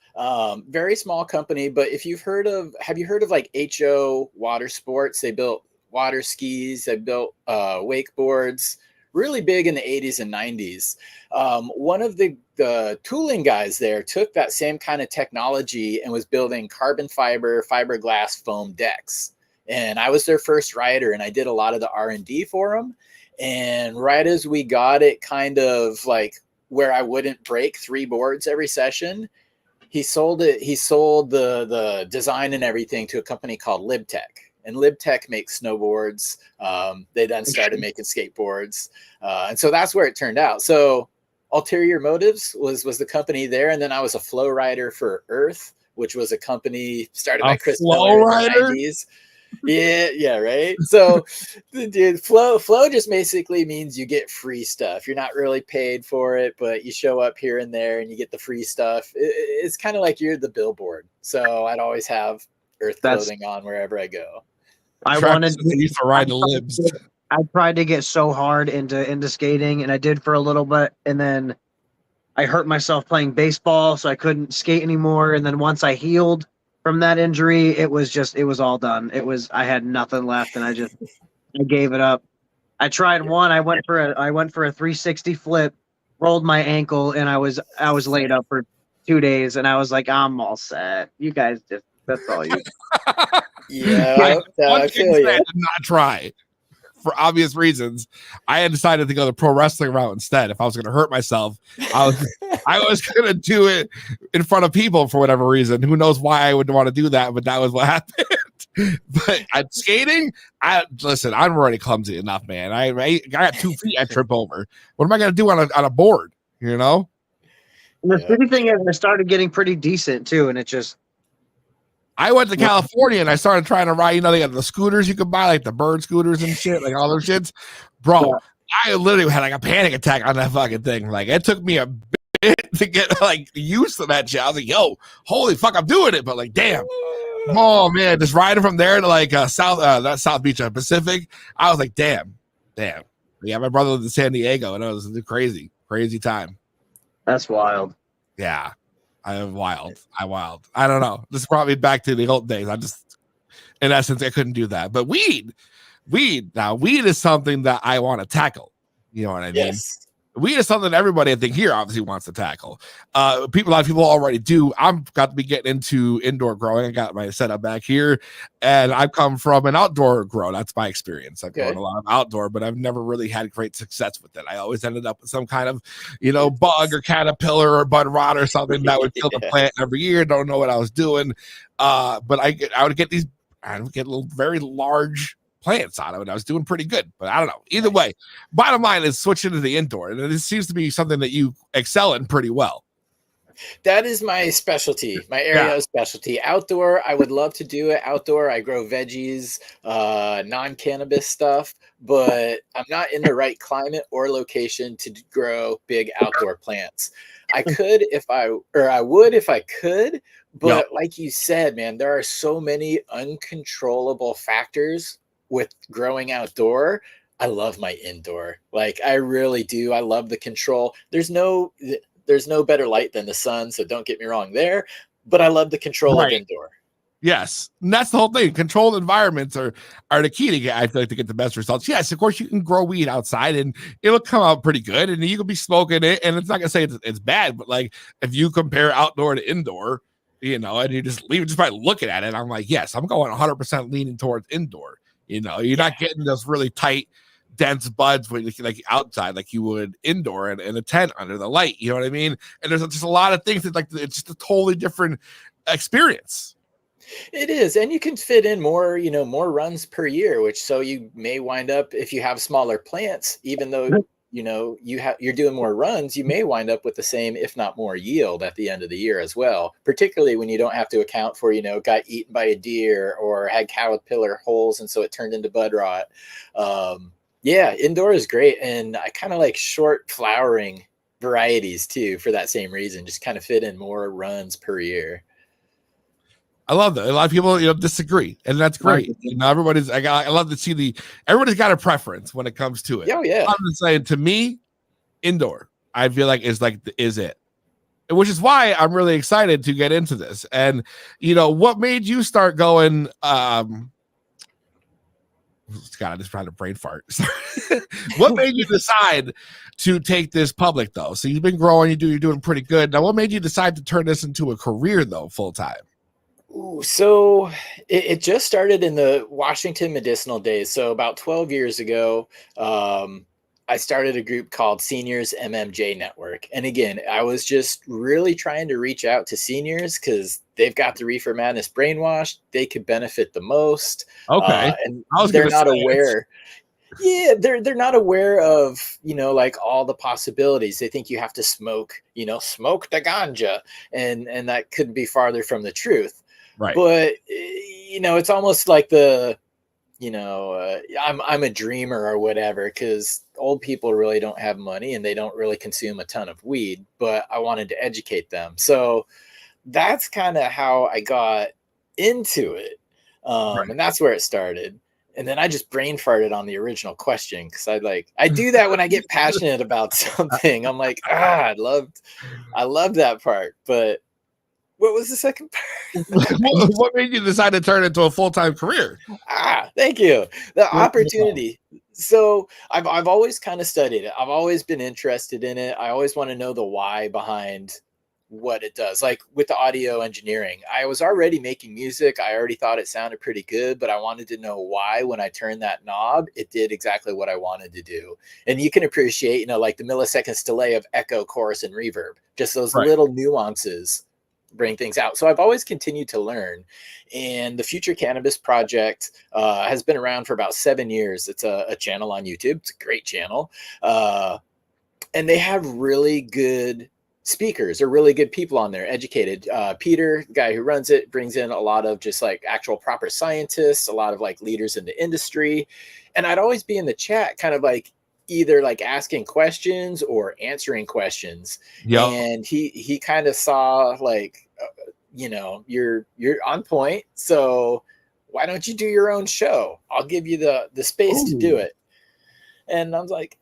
very small company. But have you heard of like HO Water Sports? They built water skis, they built wakeboards, really big in the 80s and 90s. One of the tooling guys there took that same kind of technology and was building carbon fiberglass foam decks. And I was their first rider, and I did a lot of the R&D for them. And right as we got it kind of like where I wouldn't break 3 boards every session, he sold the design and everything to a company called LibTech. and LibTech makes snowboards. They then started making skateboards. And so that's where it turned out. So Ulterior Motives was the company there. And then I was a flow rider for Earth, which was a company started by Chris Miller in the 90s. Yeah, right. So, dude, flow just basically means you get free stuff. You're not really paid for it, but you show up here and there and you get the free stuff. It's kind of like you're the billboard. So I'd always have Earth clothing on wherever I go. I used to ride the libs. I tried to get so hard into skating, and I did for a little bit, and then I hurt myself playing baseball, so I couldn't skate anymore. And then once I healed from that injury, it was all done. I had nothing left, and I gave it up. I tried one. I went for a 360 flip, rolled my ankle, and I was laid up for 2 days, and I was like, I'm all set. You guys that's all you. Yeah, I feel you. I did not try. For obvious reasons, I had decided to go the pro wrestling route instead. If I was going to hurt myself, I was going to do it in front of people for whatever reason. Who knows why I would want to do that, but that was what happened. But at skating, listen, I'm already clumsy enough, man. I got 2 feet, I trip over. What am I going to do on a board? You know. The shitty thing is, I started getting pretty decent too, and it just. I went to California and I started trying to ride. You know, they got the scooters you could buy, like the bird scooters and shit, like all those shits. Bro, I literally had like a panic attack on that fucking thing. Like, it took me a bit to get like used to that shit. I was like, yo, holy fuck, I'm doing it. But like, damn. Oh man, just riding from there to like South Beach, Pacific. I was like, damn. Yeah, my brother lived in San Diego, and it was a crazy time. That's wild. Yeah. I wild. I don't know. This brought me back to the old days. In essence, I couldn't do that. But weed is something that I want to tackle. You know what I mean? Yes. Weed is something everybody I think here obviously wants to tackle. A lot of people already do. I'm got to be getting into indoor growing. I got my setup back here, and I've come from an outdoor grow. That's my experience. I've grown a lot of outdoor, but I've never really had great success with it. I always ended up with some kind of, bug or caterpillar or bud rot or something that would kill the plant every year. Don't know what I was doing. But I would get little very large plants out of it. I was doing pretty good, but I don't know. Either way, bottom line is switching to the indoor, and it seems to be something that you excel in pretty well. That is my specialty, my area of specialty. Outdoor, I would love to do it. Outdoor, I grow veggies, non-cannabis stuff, but I'm not in the right climate or location to grow big outdoor plants. I would if I could, but like you said, man, there are so many uncontrollable factors with growing outdoor. I love my indoor. Like, I really do. I love the control. There's no better light than the sun, so don't get me wrong there, but I love the control of indoor. Yes, and that's the whole thing. Controlled environments are the key to get, I feel like, to get the best results. Yes, of course you can grow weed outside and it'll come out pretty good, and you can be smoking it, and it's not gonna say it's bad, but like if you compare outdoor to indoor, and you just leave just by looking at it, I'm like, yes, I'm going 100% leaning towards indoor. You're not getting those really tight, dense buds when like outside, like you would indoor in a tent under the light. You know what I mean? And there's just a lot of things that, like, it's just a totally different experience. It is, and you can fit in more, more runs per year, which so you may wind up, if you have smaller plants, even though you're doing more runs, you may wind up with the same, if not more, yield at the end of the year as well, particularly when you don't have to account for, got eaten by a deer or had caterpillar holes and so it turned into bud rot. Indoor is great, and I kind of like short flowering varieties too for that same reason, just kind of fit in more runs per year. I love that. A lot of people, disagree, and that's great. I love to see everybody's got a preference when it comes to it. Oh yeah. I'm just saying, to me, indoor, I feel like is it, which is why I'm really excited to get into this. And what made you start going? God, I just tried to brain fart. What made you decide to take this public though? So you've been growing, you're doing pretty good. Now, what made you decide to turn this into a career though, full time? Ooh, so it just started in the Washington medicinal days. So about 12 years ago, I started a group called Seniors MMJ Network. And again, I was just really trying to reach out to seniors because they've got the reefer madness brainwashed. They could benefit the most. Okay. And I was they're gonna not say aware. Yeah, they're not aware of, like all the possibilities. They think you have to smoke the ganja, and that couldn't be farther from the truth. right. But it's almost like I'm a dreamer or whatever, because old people really don't have money and they don't really consume a ton of weed, but I wanted to educate them. So that's kind of how I got into it. And that's where it started. And then I just brain farted on the original question, because I do that when I get passionate about something. I'm like, I loved that part. But what was the second part? What made you decide to turn it into a full-time career? Thank you. The opportunity. So I've always kind of studied it. I've always been interested in it. I always want to know the why behind what it does. Like with the audio engineering, I was already making music. I already thought it sounded pretty good, but I wanted to know why when I turned that knob, it did exactly what I wanted to do. And you can appreciate, like the milliseconds delay of echo, chorus, and reverb, just those Right. little nuances bring things out. So I've always continued to learn. And the Future Cannabis Project has been around for about 7 years. It's a channel on YouTube. It's a great channel. And they have really good speakers or really good people on there, educated. Peter, the guy who runs it, brings in a lot of just like actual proper scientists, a lot of like leaders in the industry. And I'd always be in the chat kind of like either like asking questions or answering questions. Yep. And he kind of saw like, you're on point. So why don't you do your own show? I'll give you the space to do it. And I was like,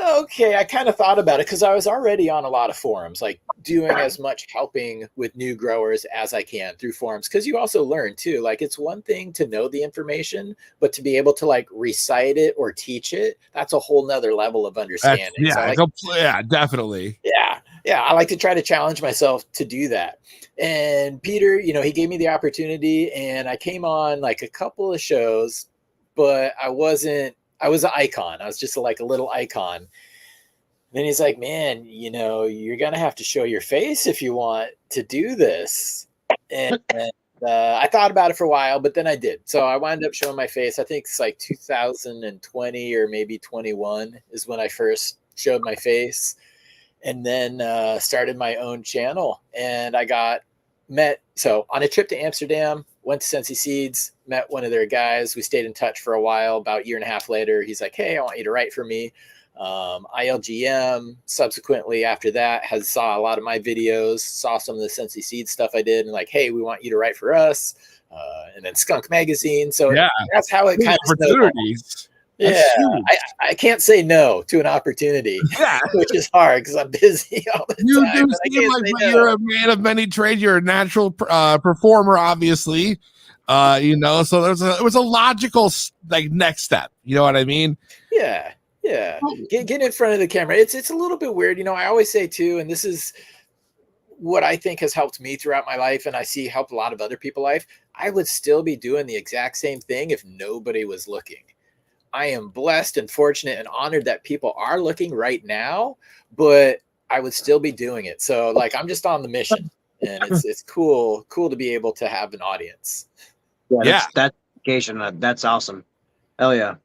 okay. I kind of thought about it because I was already on a lot of forums, like doing as much helping with new growers as I can through forums. Because you also learn too, like it's one thing to know the information, but to be able to like recite it or teach it, that's a whole nother level of understanding. Yeah, definitely. Yeah, I like to try to challenge myself to do that. And Peter, he gave me the opportunity, and I came on like a couple of shows, but I was an icon. I was just like a little icon. Then he's like, man, you're going to have to show your face if you want to do this. And I thought about it for a while, but then I did. So I wound up showing my face. I think it's like 2020 or maybe 21 is when I first showed my face. And then started my own channel. And I so on a trip to Amsterdam, went to Sensi Seeds, met one of their guys. We stayed in touch for a while. About a year and a half later, he's like, hey, I want you to write for me. ILGM, subsequently after that, saw a lot of my videos, saw some of the Sensi Seeds stuff I did, and like, hey, we want you to write for us. And then Skunk Magazine. So that's how it kind of opportunities. Yeah, I can't say no to an opportunity, which is hard because I'm busy all the time. You seem like you're a man of many trades. You're a natural performer, obviously. So it was a logical like next step. You know what I mean? Yeah. Get in front of the camera. It's a little bit weird. I always say too, and this is what I think has helped me throughout my life, and I see helped a lot of other people's life. I would still be doing the exact same thing if nobody was looking. I am blessed and fortunate and honored that people are looking right now, but I would still be doing it. So like, I'm just on the mission, and it's cool to be able to have an audience. Yeah. That's education. That's awesome. Hell yeah.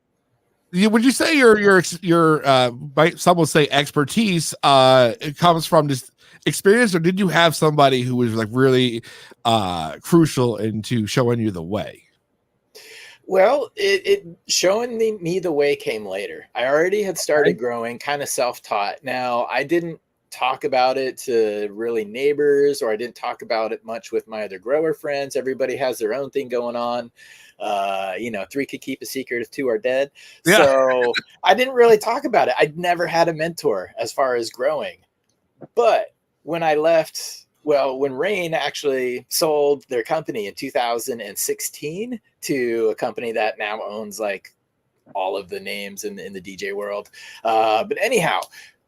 Would you say your some will say expertise it comes from this experience, or did you have somebody who was like really crucial into showing you the way? Well, it showing me the way came later. I already had started growing, kind of self-taught. Now, I didn't talk about it to really neighbors, or I didn't talk about it much with my other grower friends. Everybody has their own thing going on. 3 could keep a secret if 2 are dead. Yeah. So I didn't really talk about it. I'd never had a mentor as far as growing. But when I left, when Rain actually sold their company in 2016 to a company that now owns like all of the names in the DJ world. But anyhow,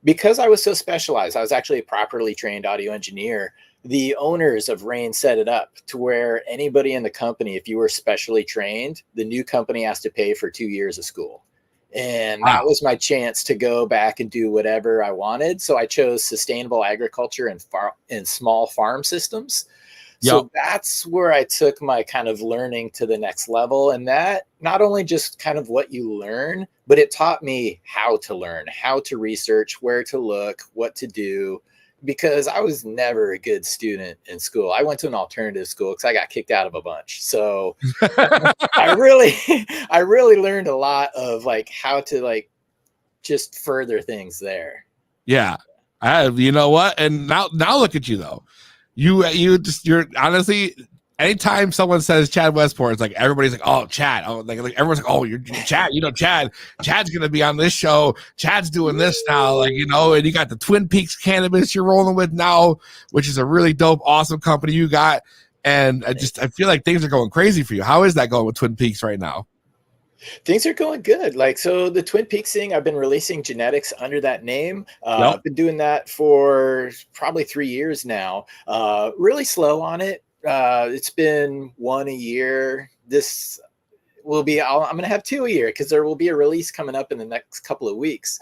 because I was so specialized, I was actually a properly trained audio engineer. The owners of Rain set it up to where anybody in the company, if you were specially trained, the new company has to pay for 2 years of school. And Wow. that was my chance to go back and do whatever I wanted. So I chose sustainable agriculture and small farm systems. So Yep. that's where I took my kind of learning to the next level. And that not only just kind of what you learn, but it taught me how to learn, how to research, where to look, what to do, because I was never a good student in school. I went to an alternative school because I got kicked out of a bunch. So I really, I really learned a lot of like how to like just further things there. Yeah. You know what? And now look at you though. You're honestly, anytime someone says Chad Westport, it's like everybody's like, oh, Chad. Oh, like everyone's like, oh, you're Chad. You know, Chad's gonna be on this show. Chad's doing this now, like, you know, and you got the Twin Peaks Cannabis you're rolling with now, which is a really dope, awesome company you got. And I feel like things are going crazy for you. How is that going with Twin Peaks right now? Things are going good. Like, so the Twin Peaks thing, I've been releasing genetics under that name. Yep. I've been doing that for probably 3 years now. Really slow on it. It's been one a year. This will be, I'm going to have 2 a year because there will be a release coming up in the next couple of weeks.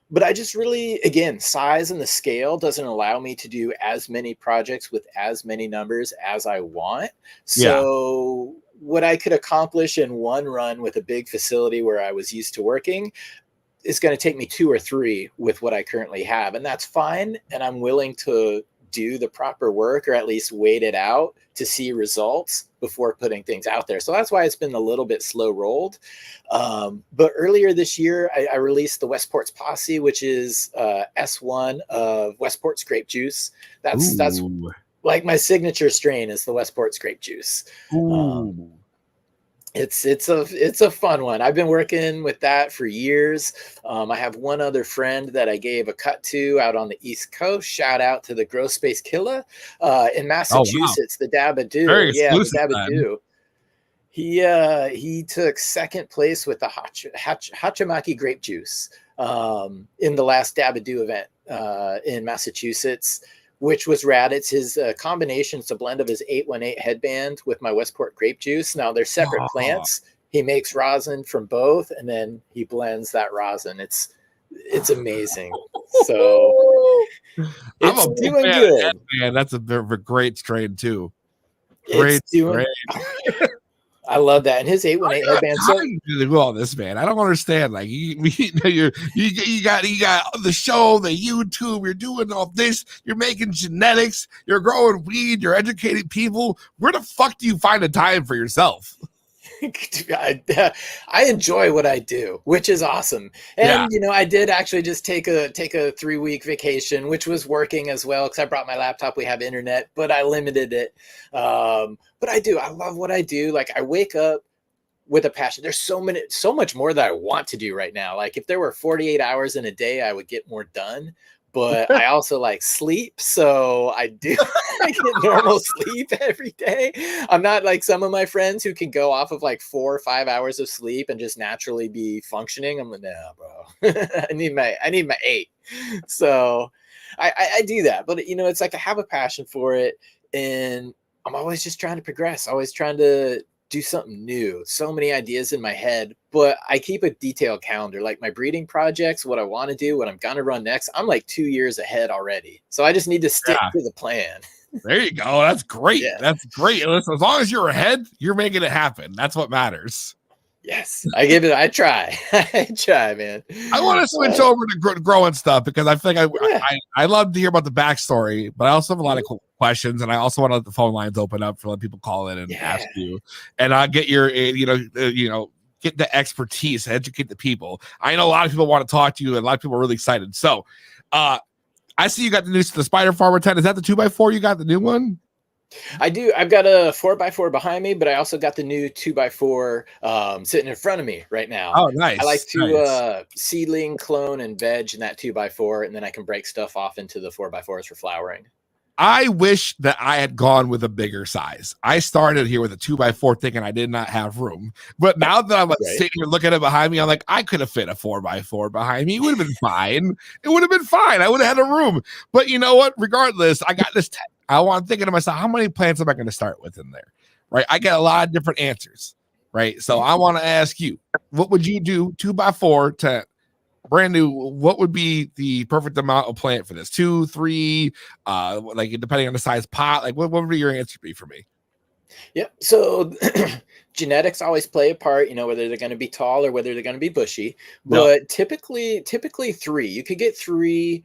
But I just really, again, size and the scale doesn't allow me to do as many projects with as many numbers as I want. So what I could accomplish in one run with a big facility where I was used to working is going to take me 2 or 3 with what I currently have. And that's fine. And I'm willing to do the proper work, or at least wait it out to see results before putting things out there. So that's why it's been a little bit slow rolled. But earlier this year, I released the Westport's Posse, which is S1 of Westport's grape juice. That's like my signature strain is the Westport's grape juice. It's a fun one. I've been working with that for years. I have one other friend that I gave a cut to out on the East Coast. Shout out to the Grow Space Killer in Massachusetts, the Dabadoo. Very The exclusive, Dabadoo. He took second place with the Hachimaki grape juice in the last Dabadoo event in Massachusetts, which was rad. It's his combination. It's a blend of his 818 headband with my Westport grape juice. Now they're separate plants. He makes rosin from both, and then he blends that rosin. It's amazing. So it's doing good. Man, that's a great strain too. I love that. And his 818 headband. How do you do all this, man? I don't understand. Like you got the show, the YouTube. You're doing all this. You're making genetics. You're growing weed. You're educating people. Where the fuck do you find the time for yourself? I enjoy what I do, which is awesome. And you know, I did actually just take a 3-week vacation, which was working as well because I brought my laptop. We have internet, but I limited it. But I love what I do. Like I wake up with a passion. There's so much more that I want to do right now. Like if there were 48 hours in a day, I would get more done. But I also like sleep. So I get normal sleep every day. I'm not like some of my friends who can go off of like 4 or 5 hours of sleep and just naturally be functioning. I'm like, nah, bro, I need my 8. So I do that. But you know, it's like I have a passion for it, and I'm always just trying to progress, always trying to do something new. So many ideas in my head, but I keep a detailed calendar. Like my breeding projects, what I want to do, what I'm gonna run next. I'm like 2 years ahead already. So I just need to stick to the plan. There you go. That's great. Yeah. That's great. Listen, as long as you're ahead, you're making it happen. That's what matters. Yes, I try. I try, man. I want to switch over to growing stuff because I feel like I love to hear about the backstory, but I also have a lot of questions, and I also want to let the phone lines open up for let people call in and ask you, and I'll get your get the expertise, educate the people. I know a lot of people want to talk to you, and a lot of people are really excited. So, I see you got the Spider Farmer 10. Is that the 2x4 you got, the new one? I do. I've got a 4x4 behind me, but I also got the new 2x4 sitting in front of me right now. Oh, nice. I like to seedling, clone, and veg in that 2x4, and then I can break stuff off into the 4x4s for flowering. I wish that I had gone with a bigger size. I started here with a 2x4 thinking I did not have room. But now that I'm sitting here looking at it behind me, I'm like, I could have fit a 4x4 behind me. It would have been fine. It would have been fine. I would have had a room. But you know what? Regardless, I got this 10. I'm thinking to myself, how many plants am I going to start with in there? Right? I get a lot of different answers. right? So I want to ask you, what would you do 2x4 to brand new? What would be the perfect amount of plant for this? 2, 3, like depending on the size pot, like what would your answer be for me? Yep. So genetics always play a part, whether they're going to be tall or whether they're going to be bushy. But typically 3. You could get 3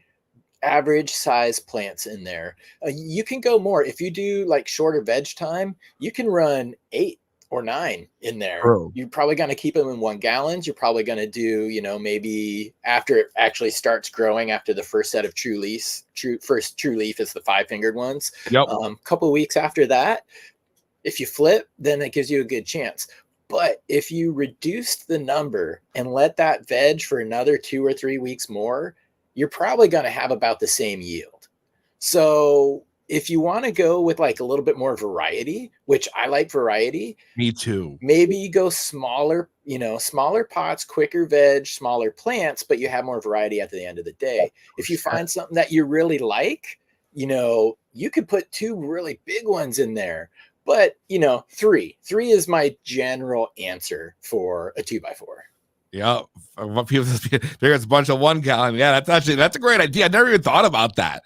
average size plants in there. You can go more if you do like shorter veg time. You can run 8 or 9 in there. True. You're probably going to keep them in 1 gallons. You're probably going to do, maybe after it actually starts growing, after the first set of true leaf is the 5-fingered ones. Yep. Couple of weeks after that, if you flip, then it gives you a good chance. But if you reduced the number and let that veg for another 2 or 3 weeks more, you're probably going to have about the same yield. So if you want to go with like a little bit more variety, which I like variety. Me too. Maybe you go smaller, smaller pots, quicker veg, smaller plants, but you have more variety at the end of the day. If you find something that you really like, you could put 2 really big ones in there. But, 3 is my general answer for a 2x4. Yeah. There's a bunch of 1 gallon. Yeah, that's a great idea. I never even thought about that.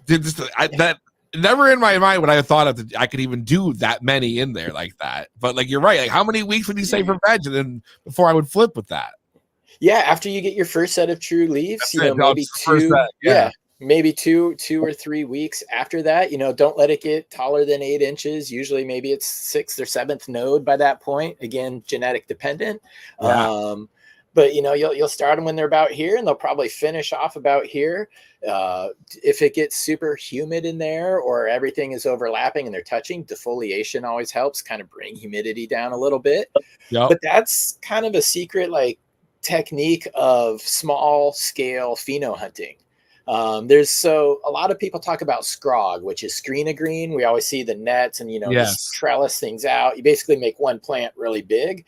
That never in my mind would I have thought of I could even do that many in there like that. But like, you're right. Like, how many weeks would you say for veg? And then before I would flip with that. Yeah. After you get your first set of true leaves, maybe 2. Yeah. Maybe 2 or 3 weeks after that. Don't let it get taller than 8 inches. Usually maybe it's 6th or 7th node by that point. Again, genetic dependent. Yeah. But you'll start them when they're about here, and they'll probably finish off about here. If it gets super humid in there or everything is overlapping and they're touching, defoliation always helps kind of bring humidity down a little bit. Yep. But that's kind of a secret technique of small scale pheno hunting. A lot of people talk about scrog, which is screen-a-green. We always see the nets and, just trellis things out. You basically make one plant really big.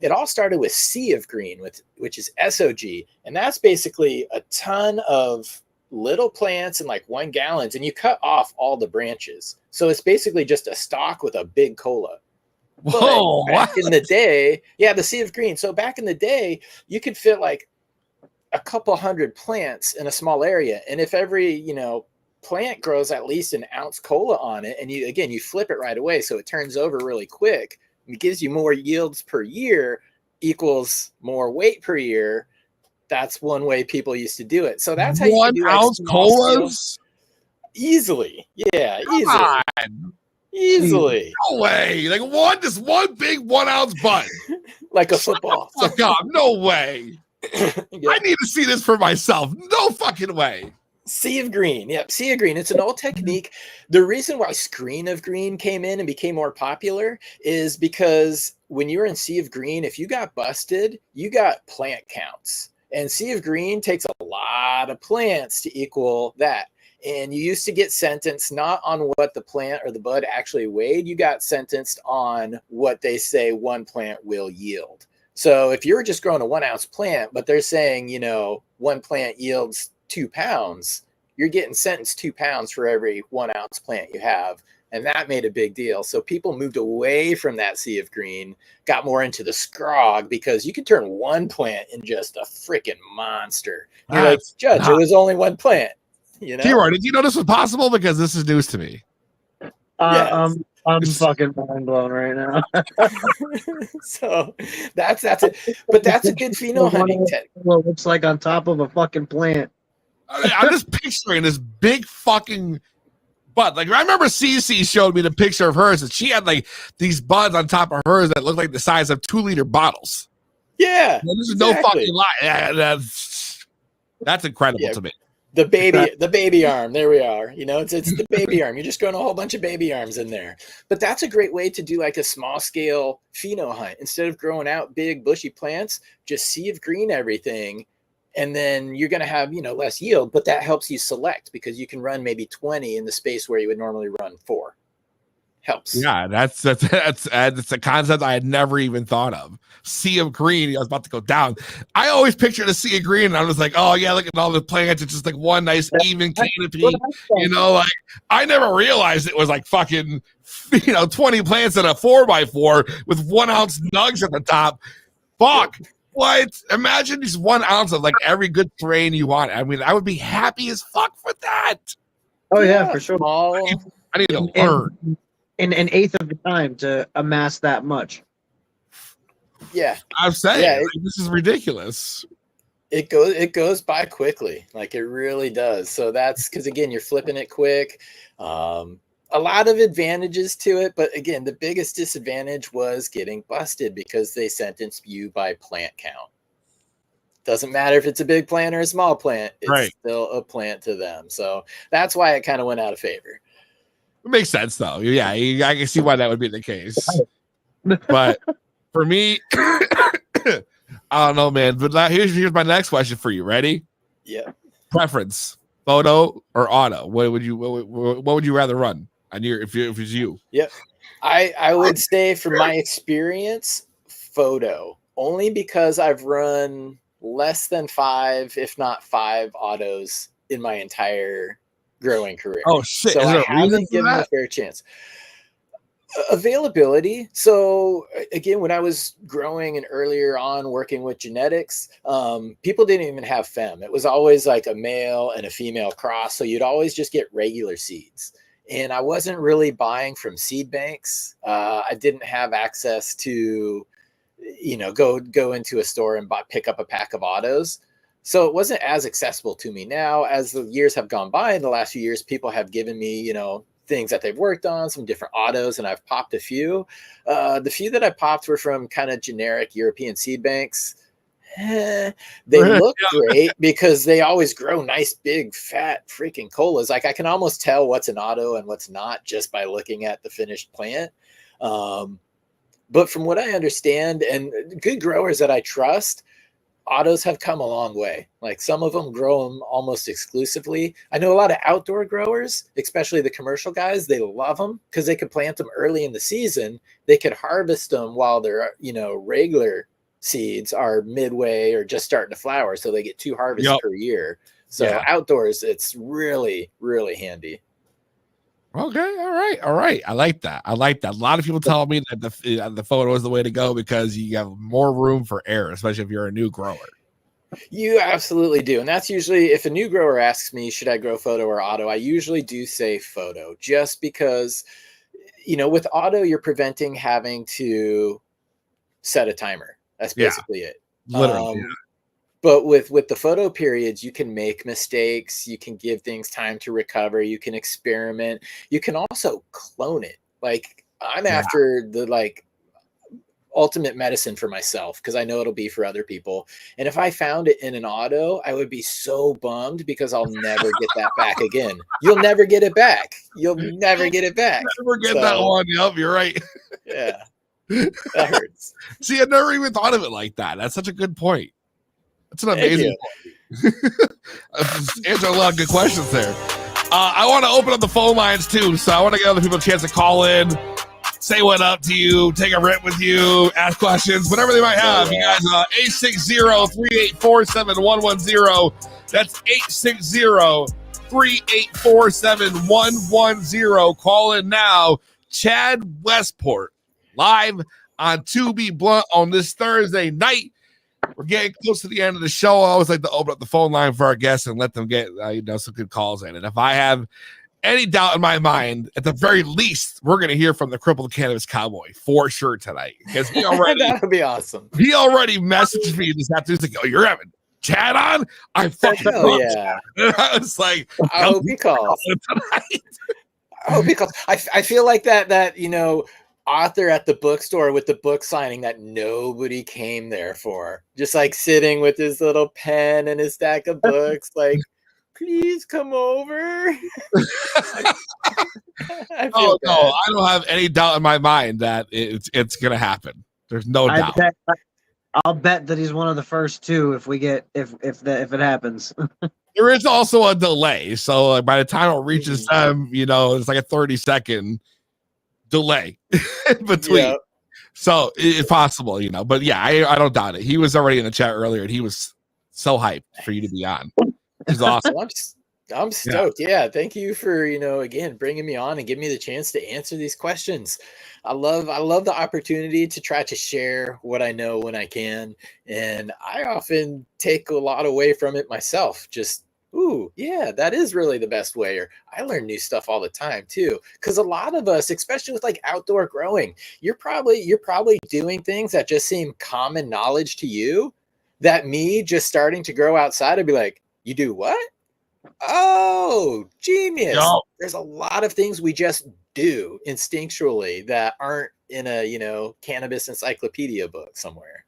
It all started with sea of green, which is SOG. And that's basically a ton of little plants in 1 gallons, and you cut off all the branches. So it's basically just a stalk with a big cola. Whoa, back in the day, the sea of green. So back in the day, you could fit a couple hundred plants in a small area. And if every, plant grows at least an ounce cola on it, and you flip it right away, so it turns over really quick, it gives you more yields per year equals more weight per year. That's one way people used to do it. So that's how you can do 1 ounce colas easily. Yeah, Come easily. No way. Just one big 1 ounce bud. Like a football. Fuck off. No way. Yeah. I need to see this for myself. No fucking way. Sea of green. Yep. Sea of green. It's an old technique. The reason why screen of green came in and became more popular is because when you were in sea of green, if you got busted, you got plant counts. And sea of green takes a lot of plants to equal that. And you used to get sentenced not on what the plant or the bud actually weighed. You got sentenced on what they say one plant will yield. So if you're just growing a 1 ounce plant, but they're saying, 1 plant yields 2 pounds, you're getting sentenced 2 pounds for every 1 ounce plant you have. And that made a big deal. So people moved away from that sea of green, got more into the scrog, because you could turn 1 plant in just a freaking monster. You're like, Judge, it was only 1 plant. T-Roy, did you know this was possible? Because this is news to me. Yes. I'm fucking mind blown right now. So that's it. But that's a good pheno hunting technique. Well, looks like on top of a fucking plant. I'm just picturing this big fucking bud. I remember Cece showed me the picture of hers, and she had these buds on top of hers that looked like the size of 2-liter bottles. Yeah, this is no fucking lie. Yeah, that's incredible to me. The baby arm. There we are. It's the baby arm. You're just growing a whole bunch of baby arms in there. But that's a great way to do a small scale pheno hunt. Instead of growing out big bushy plants, just sea of green everything. And then you're going to have, less yield, but that helps you select, because you can run maybe 20 in the space where you would normally run 4. Helps. Yeah, that's a concept I had never even thought of. Sea of green. I was about to go down. I always pictured a sea of green, and I was like, oh yeah, look at all the plants. It's just one nice even canopy. I never realized it was fucking 20 plants in a 4x4 with 1 ounce nugs at the top. Fuck. What? Imagine just 1 ounce of like every good strain you want. I mean, I would be happy as fuck for that. Oh yeah, for sure. I need to learn. In an eighth of the time to amass that much. Yeah. I'm saying this is ridiculous. It goes by quickly. Like it really does. So that's because again, you're flipping it quick. A lot of advantages to it, but again, the biggest disadvantage was getting busted because they sentence you by plant count. Doesn't matter if it's a big plant or a small plant, it's still a plant to them. So that's why it kind of went out of favor. It makes sense though. Yeah, I can see why that would be the case. But for me, I don't know, man. But here's my next question for you. Ready? Yeah. Preference: photo or auto? What would you rather run? If it was you? Yep. I would say from my experience, photo, only because I've run less than 5, if not 5 autos in my entire growing career. Oh shit. So I haven't given a fair chance. Availability. So again, when I was growing and earlier on working with genetics, people didn't even have fem. It was always like a male and a female cross. So you'd always just get regular seeds. And I wasn't really buying from seed banks. I didn't have access to, go into a store and pick up a pack of autos. So it wasn't as accessible to me. Now, as the years have gone by, in the last few years, people have given me, things that they've worked on, some different autos, and I've popped a few. The few that I popped were from kind of generic European seed banks. They look great because they always grow nice, big, fat freaking colas. Like I can almost tell what's an auto and what's not just by looking at the finished plant. But from what I understand, and good growers that I trust, autos have come a long way. Like some of them grow them almost exclusively. I know a lot of outdoor growers, especially the commercial guys, they love them because they could plant them early in the season. They could harvest them while their, regular seeds are midway or just starting to flower. So they get 2 harvests per year. So outdoors, it's really, really handy. Okay. All right. I like that. A lot of people tell me that the photo is the way to go because you have more room for error, especially if you're a new grower. You absolutely do. And that's usually, if a new grower asks me, should I grow photo or auto? I usually do say photo just because, with auto, you're preventing having to set a timer. That's basically it. Literally. But with the photo periods, you can make mistakes. You can give things time to recover. You can experiment. You can also clone it. Like I'm after the ultimate medicine for myself because I know it'll be for other people. And if I found it in an auto, I would be so bummed because I'll never get that back again. You'll never get it back. You'll never get it back. Never get that one. Yep, you're right. Yeah. That hurts. See, I never even thought of it like that. That's such a good point. That's an amazing point. Answer a lot of good questions there. I want to open up the phone lines too, so I want to give other people a chance to call in, say what up to you, take a rip with you, ask questions, whatever they might have. You guys, 860-384-7110. That's 860-384-7110. Call in now. Chad Westport, live on To Be Blunt on this Thursday night. We're getting close to the end of the show. I always like to open up the phone line for our guests and let them get some good calls in. And if I have any doubt in my mind, at the very least, we're going to hear from the Crippled Cannabis Cowboy for sure tonight. Because he already that would be awesome. He already messaged me this afternoon. He's like, "Oh, you're having Chad on? I fucking love Chad." And I was like, I hope he calls. I hope he calls. I feel like that author at the bookstore with the book signing that nobody came there for, just like sitting with his little pen and his stack of books, like, please come over. I don't have any doubt in my mind that it's gonna happen. There's no doubt. I'll bet that he's one of the first two if it happens. There is also a delay, so by the time it reaches them, it's like a 30-second delay in between. Yeah. So it's possible, but yeah, I don't doubt it. He was already in the chat earlier and he was so hyped for you to be on. It's awesome. Well, I'm stoked. Yeah. Thank you for, again, bringing me on and giving me the chance to answer these questions. I love the opportunity to try to share what I know when I can. And I often take a lot away from it myself. Just, ooh, yeah, that is really the best way. Or I learn new stuff all the time too. Cause a lot of us, especially with like outdoor growing, you're probably doing things that just seem common knowledge to you that me just starting to grow outside, I'd be like, you do what? Oh, genius. Yo. There's a lot of things we just do instinctually that aren't in a, cannabis encyclopedia book somewhere.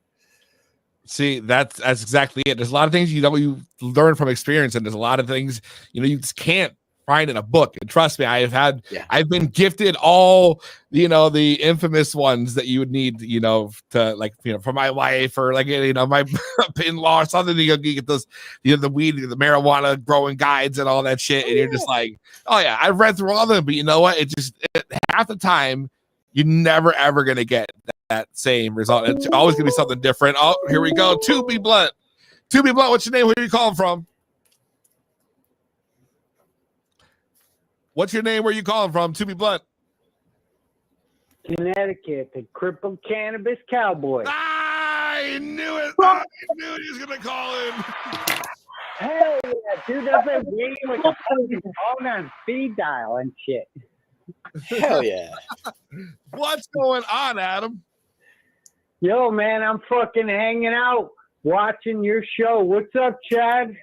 See, that's exactly it. There's a lot of things you learn from experience, and there's a lot of things you just can't find in a book. And trust me, I've been gifted all the infamous ones that you would need to like for my wife or like my in-law or something. You get those the weed, the marijuana growing guides and all that shit, and you're just like, oh yeah, I've read through all of them, but you know what? Half the time you're never ever gonna get that same result. It's always gonna be something different. Oh, here we go. To be blunt, what's your name? Where are you calling from? What's your name? Where are you calling from? To be blunt. Connecticut, the crippled cannabis cowboy. I knew it. I knew he was gonna call in. Hell yeah, dude, that's a game like a fucking phone on speed dial and shit. Hell yeah. What's going on, Adam? Yo, man, I'm fucking hanging out, watching your show. What's up, Chad?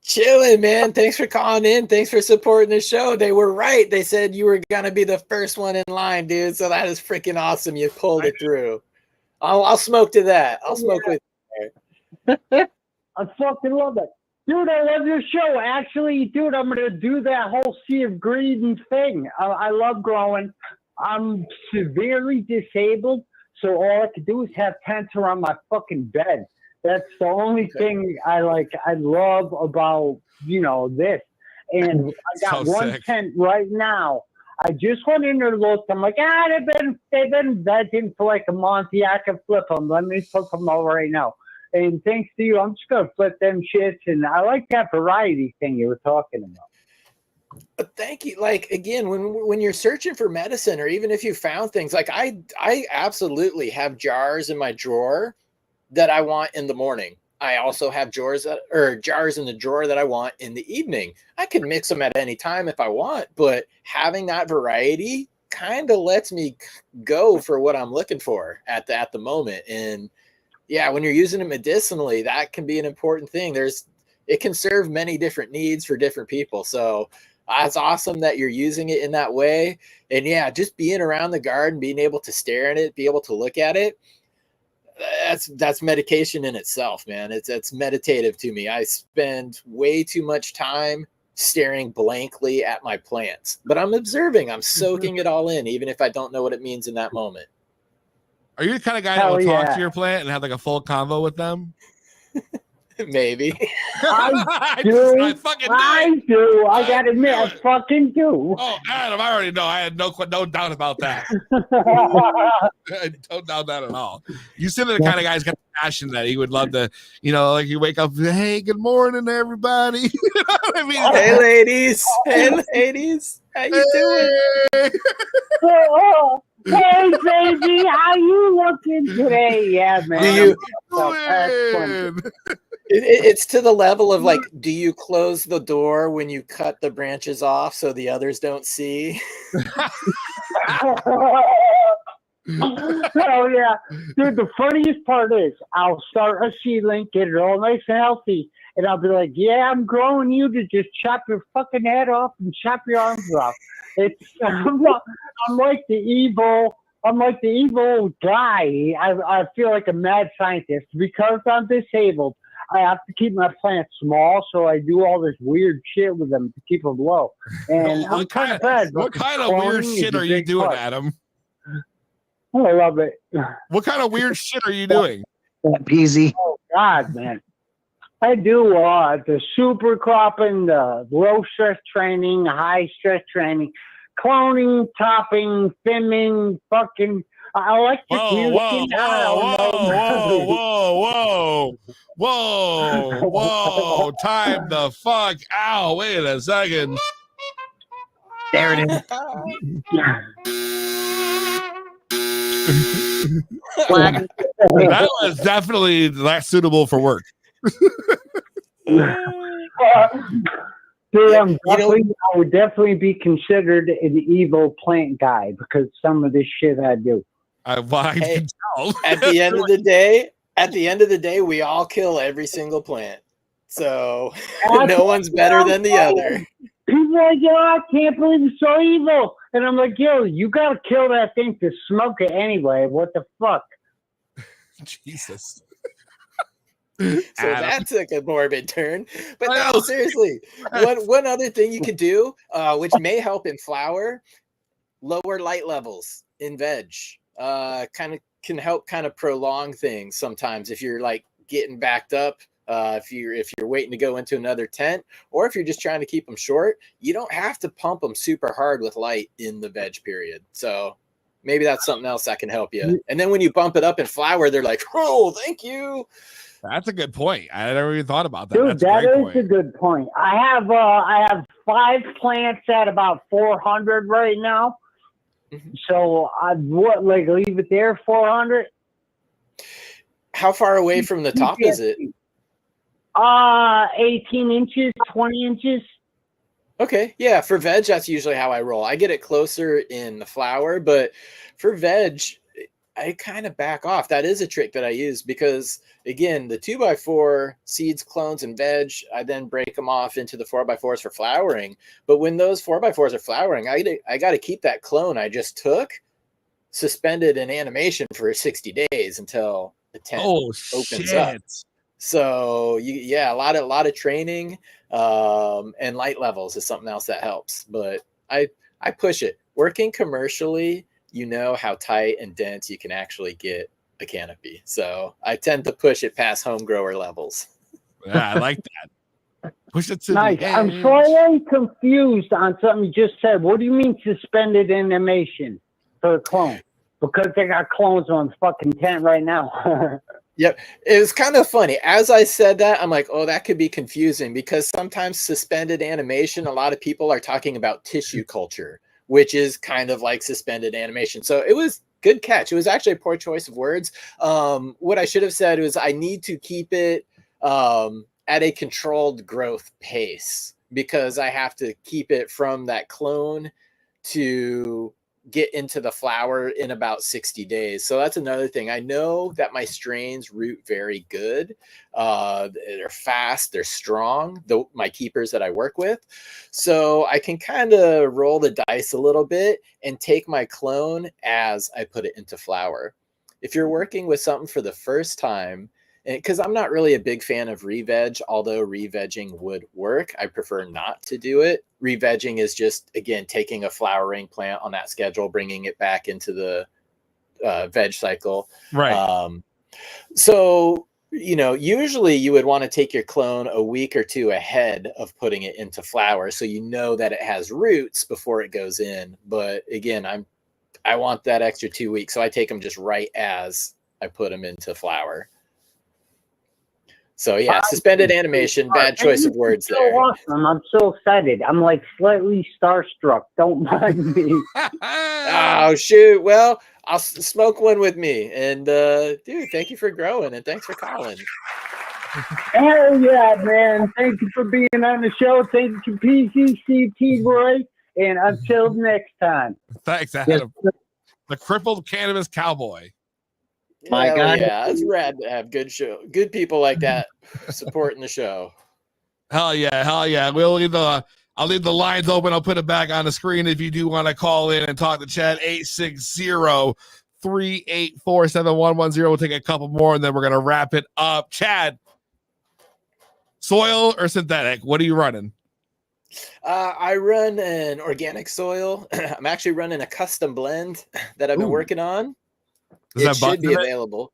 Chilling, man. Thanks for calling in. Thanks for supporting the show. They were right. They said you were going to be the first one in line, dude. So that is freaking awesome. You pulled it through. I'll smoke to that. I'll smoke with you. I fucking love it. Dude, I love your show. Actually, dude, I'm going to do that whole Sea of Green thing. I love growing. I'm severely disabled, so all I could do is have tents around my fucking bed. That's the only thing I love about, this. And I got one tent right now. I just went in there and looked. I'm like, they've been venting for like a month. Yeah, I can flip them. Let me flip them over right now. And thanks to you, I'm just going to flip them shits. And I like that variety thing you were talking about. Thank you. Like, again, when you're searching for medicine, or even if you found things, like I absolutely have jars in my drawer that I want in the morning. I also have jars in the drawer that I want in the evening. I can mix them at any time if I want, but having that variety kind of lets me go for what I'm looking for at the moment. And yeah, when you're using it medicinally, that can be an important thing. It can serve many different needs for different people. So it's awesome that you're using it in that way. And yeah, just being around the garden, being able to stare at it, be able to look at it, that's medication in itself, man. It's meditative to me. I spend way too much time staring blankly at my plants, but I'm observing, I'm soaking it all in, even if I don't know what it means in that moment. Are you the kind of guy that will talk to your plant and have like a full convo with them? Maybe. I do. I gotta admit, I fucking do. Oh, Adam, I already know. I had no doubt about that. I don't doubt that at all. You seem like the kind of guy who's got passion that he would love to, like you wake up, hey, good morning, everybody. You know what I mean? Hey, ladies. Hey, ladies. How you doing? Hey, baby, how you looking today? Yeah, man. It's to the level of like, do you close the door when you cut the branches off so the others don't see? Oh yeah, dude. The funniest part is I'll start a seedling, get it all nice and healthy, and I'll be like, "Yeah, I'm growing you to just chop your fucking head off and chop your arms off." I'm like the evil. I'm like the evil guy. I feel like a mad scientist because I'm disabled. I have to keep my plants small, so I do all this weird shit with them to keep them low. And what kind of weird shit are you doing, Adam? I love it. What kind of weird shit are you doing? Easy. Oh God, man. I do the super cropping, the low stress training, high stress training, cloning, topping, fimming, fucking Electric Whoa, music. I don't know. whoa. Time the fuck out. Wait a second. There it is. Flag. That was definitely not suitable for work. Dude, I would definitely be considered an evil plant guy because some of this shit I do. I Hey, can tell. at the end of the day, we all kill every single plant. So no one's better than the other. People are like, yo, I can't believe it's so evil. And I'm like, yo, you gotta kill that thing to smoke it anyway. What the fuck? Jesus. So that took a morbid turn. But no, seriously. One other thing you could do, which may help in flower, lower light levels in veg. Kind of can help kind of prolong things sometimes if you're like getting backed up. If you're waiting to go into another tent, or if you're just trying to keep them short, you don't have to pump them super hard with light in the veg period. So maybe that's something else that can help you. And then when you bump it up in flower, they're like, "Oh, thank you." That's a good point. I never even thought about that. Dude, That's a good point. I have 5 plants at about 400 right now. Mm-hmm. So leave it there 400. How far away from the top is it? 18 inches, 20 inches. Okay, yeah, for veg, that's usually how I roll. I get it closer in the flower, but for veg, I kind of back off. That is a trick that I use because, again, the 2x4 seeds, clones, and veg, I then break them off into the 4x4s for flowering. But when those 4x4s are flowering, I got to keep that clone I just took suspended in animation for 60 days until the tent opens up. So a lot of training and light levels is something else that helps. But I push it. Working commercially, you know how tight and dense you can actually get a canopy. So I tend to push it past home grower levels. Yeah, I like that. Push it to nice. the edge. I'm slightly confused on something you just said. What do you mean suspended animation for the clone? Because they got clones on fucking tent right now. Yep. It was kind of funny. As I said that, I'm like, oh, that could be confusing because sometimes suspended animation, a lot of people are talking about tissue culture, which is kind of like suspended animation. So it was good catch. It was actually a poor choice of words. What I should have said was I need to keep it at a controlled growth pace because I have to keep it from that clone to get into the flower in about 60 days. So that's another thing. I know that my strains root very good. They're fast, they're strong, my keepers that I work with. So I can kind of roll the dice a little bit and take my clone as I put it into flower. If you're working with something for the first time, because I'm not really a big fan of re-veg, although re-vegging would work. I prefer not to do it. Re-vegging is just, again, taking a flowering plant on that schedule, bringing it back into the veg cycle. Right. So, usually you would want to take your clone a week or two ahead of putting it into flower so you know that it has roots before it goes in. But again, I want that extra 2 weeks, so I take them just right as I put them into flower. So yeah, suspended animation, bad choice of words there. Awesome. I'm so excited. I'm like slightly starstruck. Don't mind me. Oh shoot. Well, I'll smoke one with me. And dude, thank you for growing and thanks for calling. Hell yeah, man. Thank you for being on the show. Thank you, PCCT Roy. And until next time. Thanks, Adam. Yes. The crippled cannabis cowboy. My God. Yeah, it's rad to have good people like that supporting the show. Hell yeah. I'll leave the lines open. I'll put it back on the screen if you do want to call in and talk to Chad. 860-384-7110. We'll take a couple more and then we're gonna wrap it up. Chad, soil or synthetic? What are you running? I run an organic soil. I'm actually running a custom blend that I've been working on. It should be available.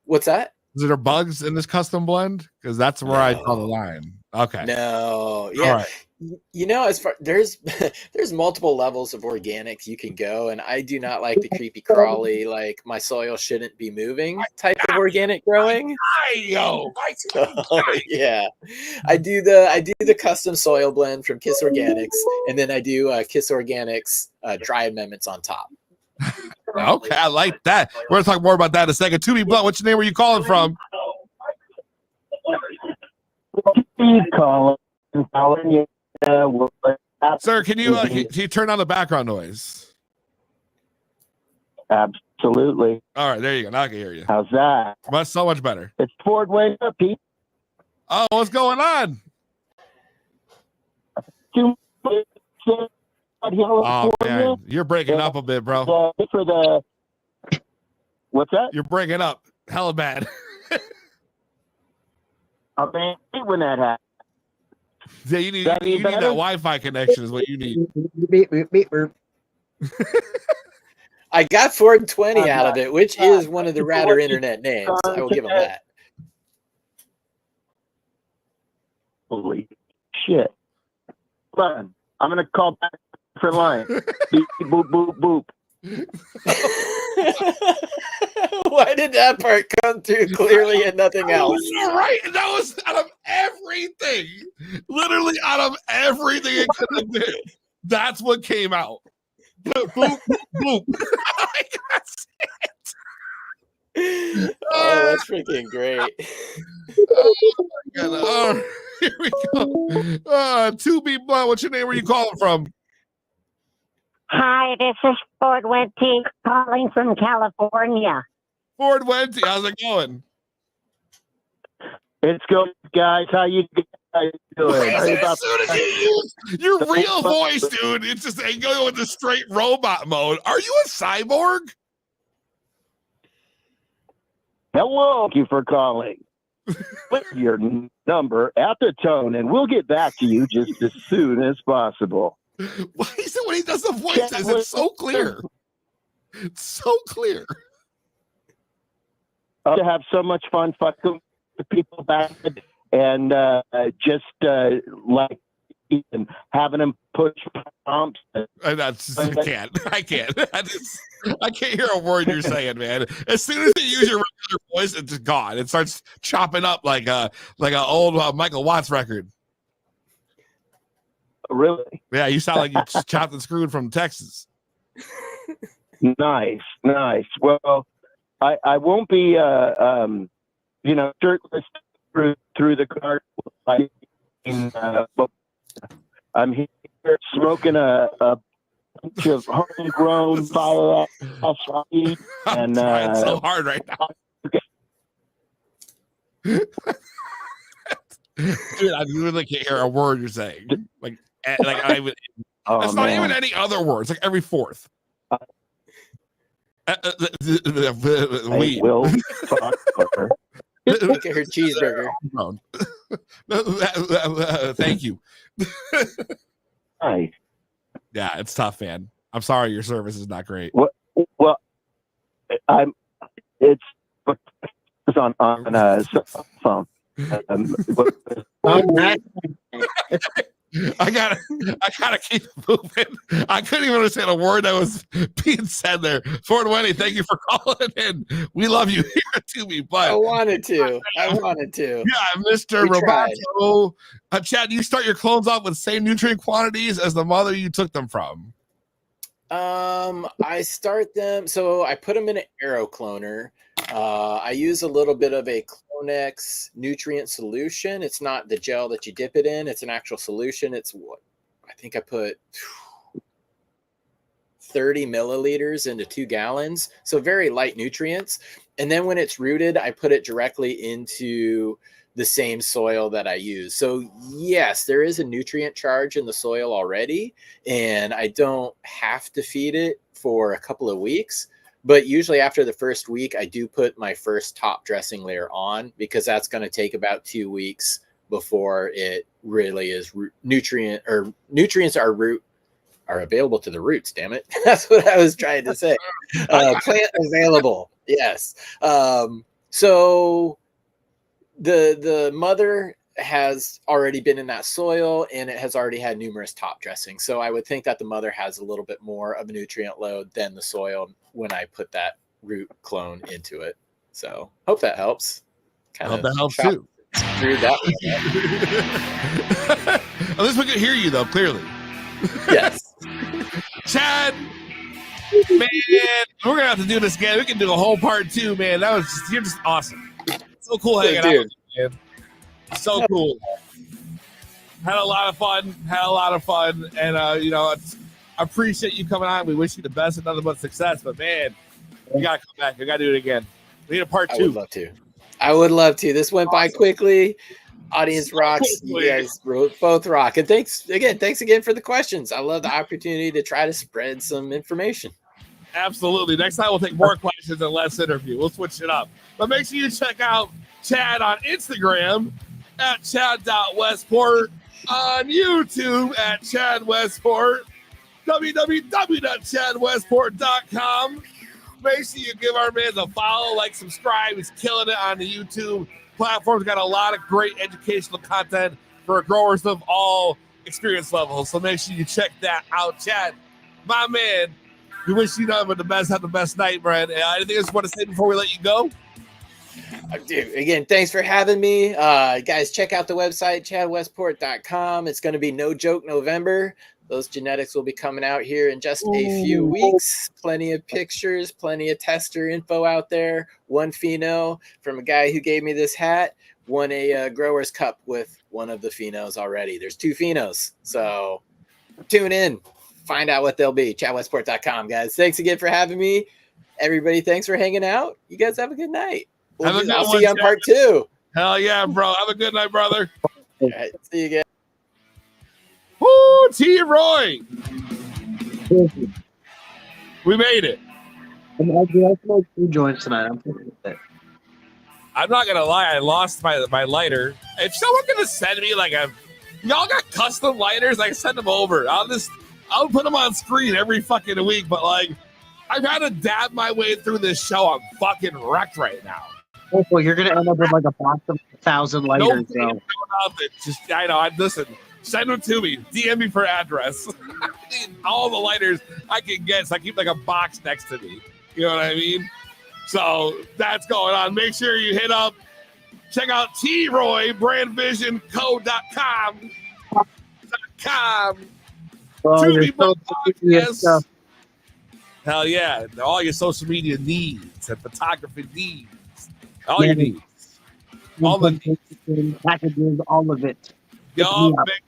What's that? Is there bugs in this custom blend? Because that's where I draw the line. Okay. No. Yeah. All right. You know, as far there's there's multiple levels of organics you can go, and I do not like the creepy crawly, like my soil shouldn't be moving type of organic growing. Yeah, I do the custom soil blend from Kiss Organics, and then I do Kiss Organics dry amendments on top. Okay, I like that. We're gonna talk more about that in a second. To be blunt, what's your name? Where you calling from? Steve calling. Sir, can you turn on the background noise? Absolutely. All right, there you go. Now I can hear you. How's that? So much better. It's Ford Wayne up, Pete. Oh, what's going on? Oh man, you're breaking up a bit, bro. What's that? You're breaking up. Hella bad. I hate when that happens. Yeah, you need that Wi-Fi connection is what you need. I got 420 out of it, which is one of the radder internet names. I will give them that. Holy shit. Fun. I'm going to call back for line. Beep, boop, boop, boop. Why did that part come through clearly and nothing else? You're right. That was out of everything. Literally out of everything it could have been. That's what came out. Boop, boop, boop, boop. That's it. Oh, that's freaking great. Oh, here we go. To be blunt, what's your name? Where you calling from? Hi, this is Ford Wente calling from California. Ford Wente, how's it going? It's good, guys. How you guys doing? As soon as you use your real voice, dude, it's just going with the straight robot mode. Are you a cyborg? Hello, thank you for calling. Put your number at the tone, and we'll get back to you just as soon as possible. Why is it when he does the voices? It's so clear. It's so clear. To have so much fun fucking with people back and just like and having them push prompts. I can't. I can't hear a word you're saying, man. As soon as you use your regular voice, it's just gone. It starts chopping up like an old Michael Watts record. Really? Yeah, you sound like you chopped and screwed from Texas. Nice. Well, I won't be shirtless through the car. I'm here smoking a bunch of homegrown fire ash and trying so hard right now. Dude, I really can't hear a word you're saying. Like I would. It's not even any other words. Like every fourth. We will fuck her. Look at her cheeseburger. Thank you. Nice. Yeah, it's tough, man. I'm sorry, your service is not great. Well, it's on a cell phone. I gotta keep moving. I couldn't even understand a word that was being said there. Ford Wendy, thank you for calling in. We love you here to me, but I wanted to. Yeah, Mr. Roboto. Chad, you start your clones off with the same nutrient quantities as the mother you took them from. I start them, so I put them in an aero cloner. I use a little bit of a Clonex nutrient solution. It's not the gel that you dip it in. It's an actual solution. It's what I think I put 30 milliliters into 2 gallons. So very light nutrients. And then when it's rooted, I put it directly into the same soil that I use. So yes, there is a nutrient charge in the soil already, and I don't have to feed it for a couple of weeks. But usually after the first week, I do put my first top dressing layer on, because that's going to take about 2 weeks before it really is nutrients are available to the roots. Damn it. That's what I was trying to say. Plant available. Yes. So the mother has already been in that soil and it has already had numerous top dressings. So I would think that the mother has a little bit more of a nutrient load than the soil when I put that root clone into it. So hope that helps. I hope that helps too. Screwed that one up. At least we can hear you though, clearly. Yes. Chad, man, we're gonna have to do this again. We can do a whole part 2, man. You're just awesome. So cool hanging out with you, man. So cool. Had a lot of fun. And I appreciate you coming on. We wish you the best and nothing but success. But man, you gotta come back. We gotta do it again. We need a part 2. I would love to. This went by quickly. Audience rocks. You guys both rock. And thanks again for the questions. I love the opportunity to try to spread some information. Absolutely. Next time we'll take more questions and less interview. We'll switch it up. But make sure you check out Chad on Instagram at chad.westport, on YouTube at Chad Westport, www.chadwestport.com. Make sure you give our man a follow, like, subscribe. He's killing it on the YouTube platform. He's got a lot of great educational content for growers of all experience levels. So make sure you check that out. Chad, my man, we wish you nothing but the best. Have the best night, Brad. Anything else you want to say before we let you go? Dude, again, thanks for having me. Guys, check out the website, chadwestport.com. It's going to be No Joke November. Those genetics will be coming out here in just a few weeks. Plenty of pictures, plenty of tester info out there. One pheno from a guy who gave me this hat won a Growers Cup with one of the phenos already. There's 2 phenos. So tune in. Find out what they'll be. chadwestport.com, guys. Thanks again for having me. Everybody, thanks for hanging out. You guys have a good night. I'll see you on part 2. Hell yeah, bro. Have a good night, brother. All right. See you again. Woo, T. Roy. We made it. I smoked 2 joints tonight. I'm not gonna lie, I lost my lighter. If someone's gonna send me y'all got custom lighters, send them over. I'll put them on screen every fucking week. But I've had to dab my way through this show. I'm fucking wrecked right now. Well, you're gonna end up with a box of 1,000 lighters. I know. Listen. Send them to me. DM me for address. I need all the lighters I can get, so I keep a box next to me. You know what I mean? So that's going on. Make sure you hit up, check out T-Roy, brandvisionco.com. Yes. Hell yeah. All your social media needs and photography needs. All your needs. All the needs. Packages, all of it. Y'all big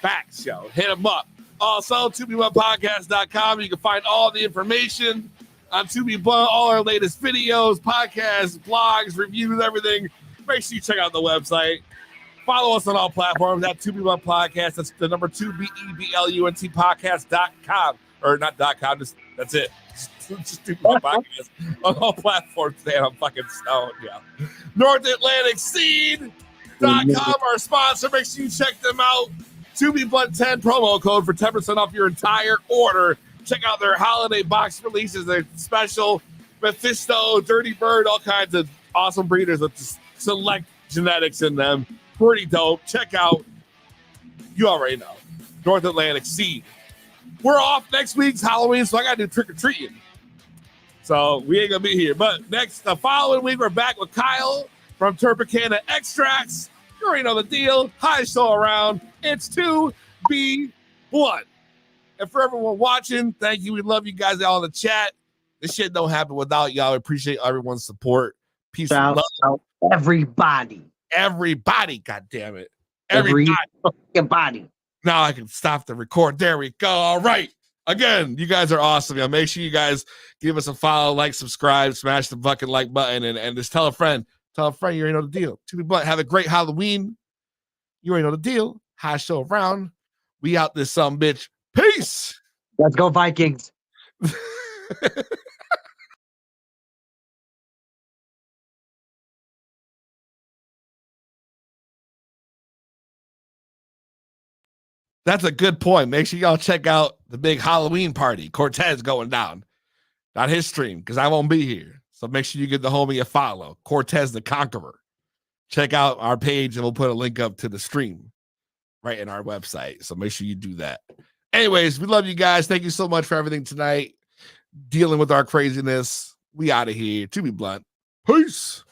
facts, yo. Hit them up. Also, 2B1podcast.com. You can find all the information on 2B1, all our latest videos, podcasts, blogs, reviews, everything. Make sure you check out the website. Follow us on all platforms at 2B1 Podcast. That's the number 2BEBLUNT podcast.com. Or not .com, that's it. Just 2B1 Podcast on all platforms. Man, I'm fucking stoned, yeah. North Atlantic Seed.com, our sponsor. Make sure you check them out. 2B10 promo code for 10% off your entire order. Check out their holiday box releases. They're special. Mephisto, Dirty Bird, all kinds of awesome breeders with select genetics in them. Pretty dope. Check out, you already know, North Atlantic Seed. We're off next week's Halloween, so I got to do trick-or-treating. So we ain't going to be here. But the following week, we're back with Kyle from Turpicana Extracts. You already know the deal. Hi, show around. It's 2B1. And for everyone watching, thank you. We love you guys all in the chat. This shit don't happen without y'all. We appreciate everyone's support. Peace and love. Everybody. Everybody, goddammit. Everybody. Everybody. Now I can stop the record. There we go. All right. Again, you guys are awesome. Y'all. Make sure you guys give us a follow, like, subscribe, smash the fucking like button, and just tell a friend. Tell a friend you already know the deal. 2B1. Have a great Halloween. You already know the deal. High show around. We out this bitch. Peace. Let's go Vikings. That's a good point. Make sure y'all check out the big Halloween party. Cortez going down. Not his stream, because I won't be here. So make sure you give the homie a follow. Cortez the Conqueror. check out our page and we'll put a link up to the stream right in our website. So make sure you do that. Anyways, we love you guys. Thank you so much for everything tonight. Dealing with our craziness. We out of here. To be blunt. Peace.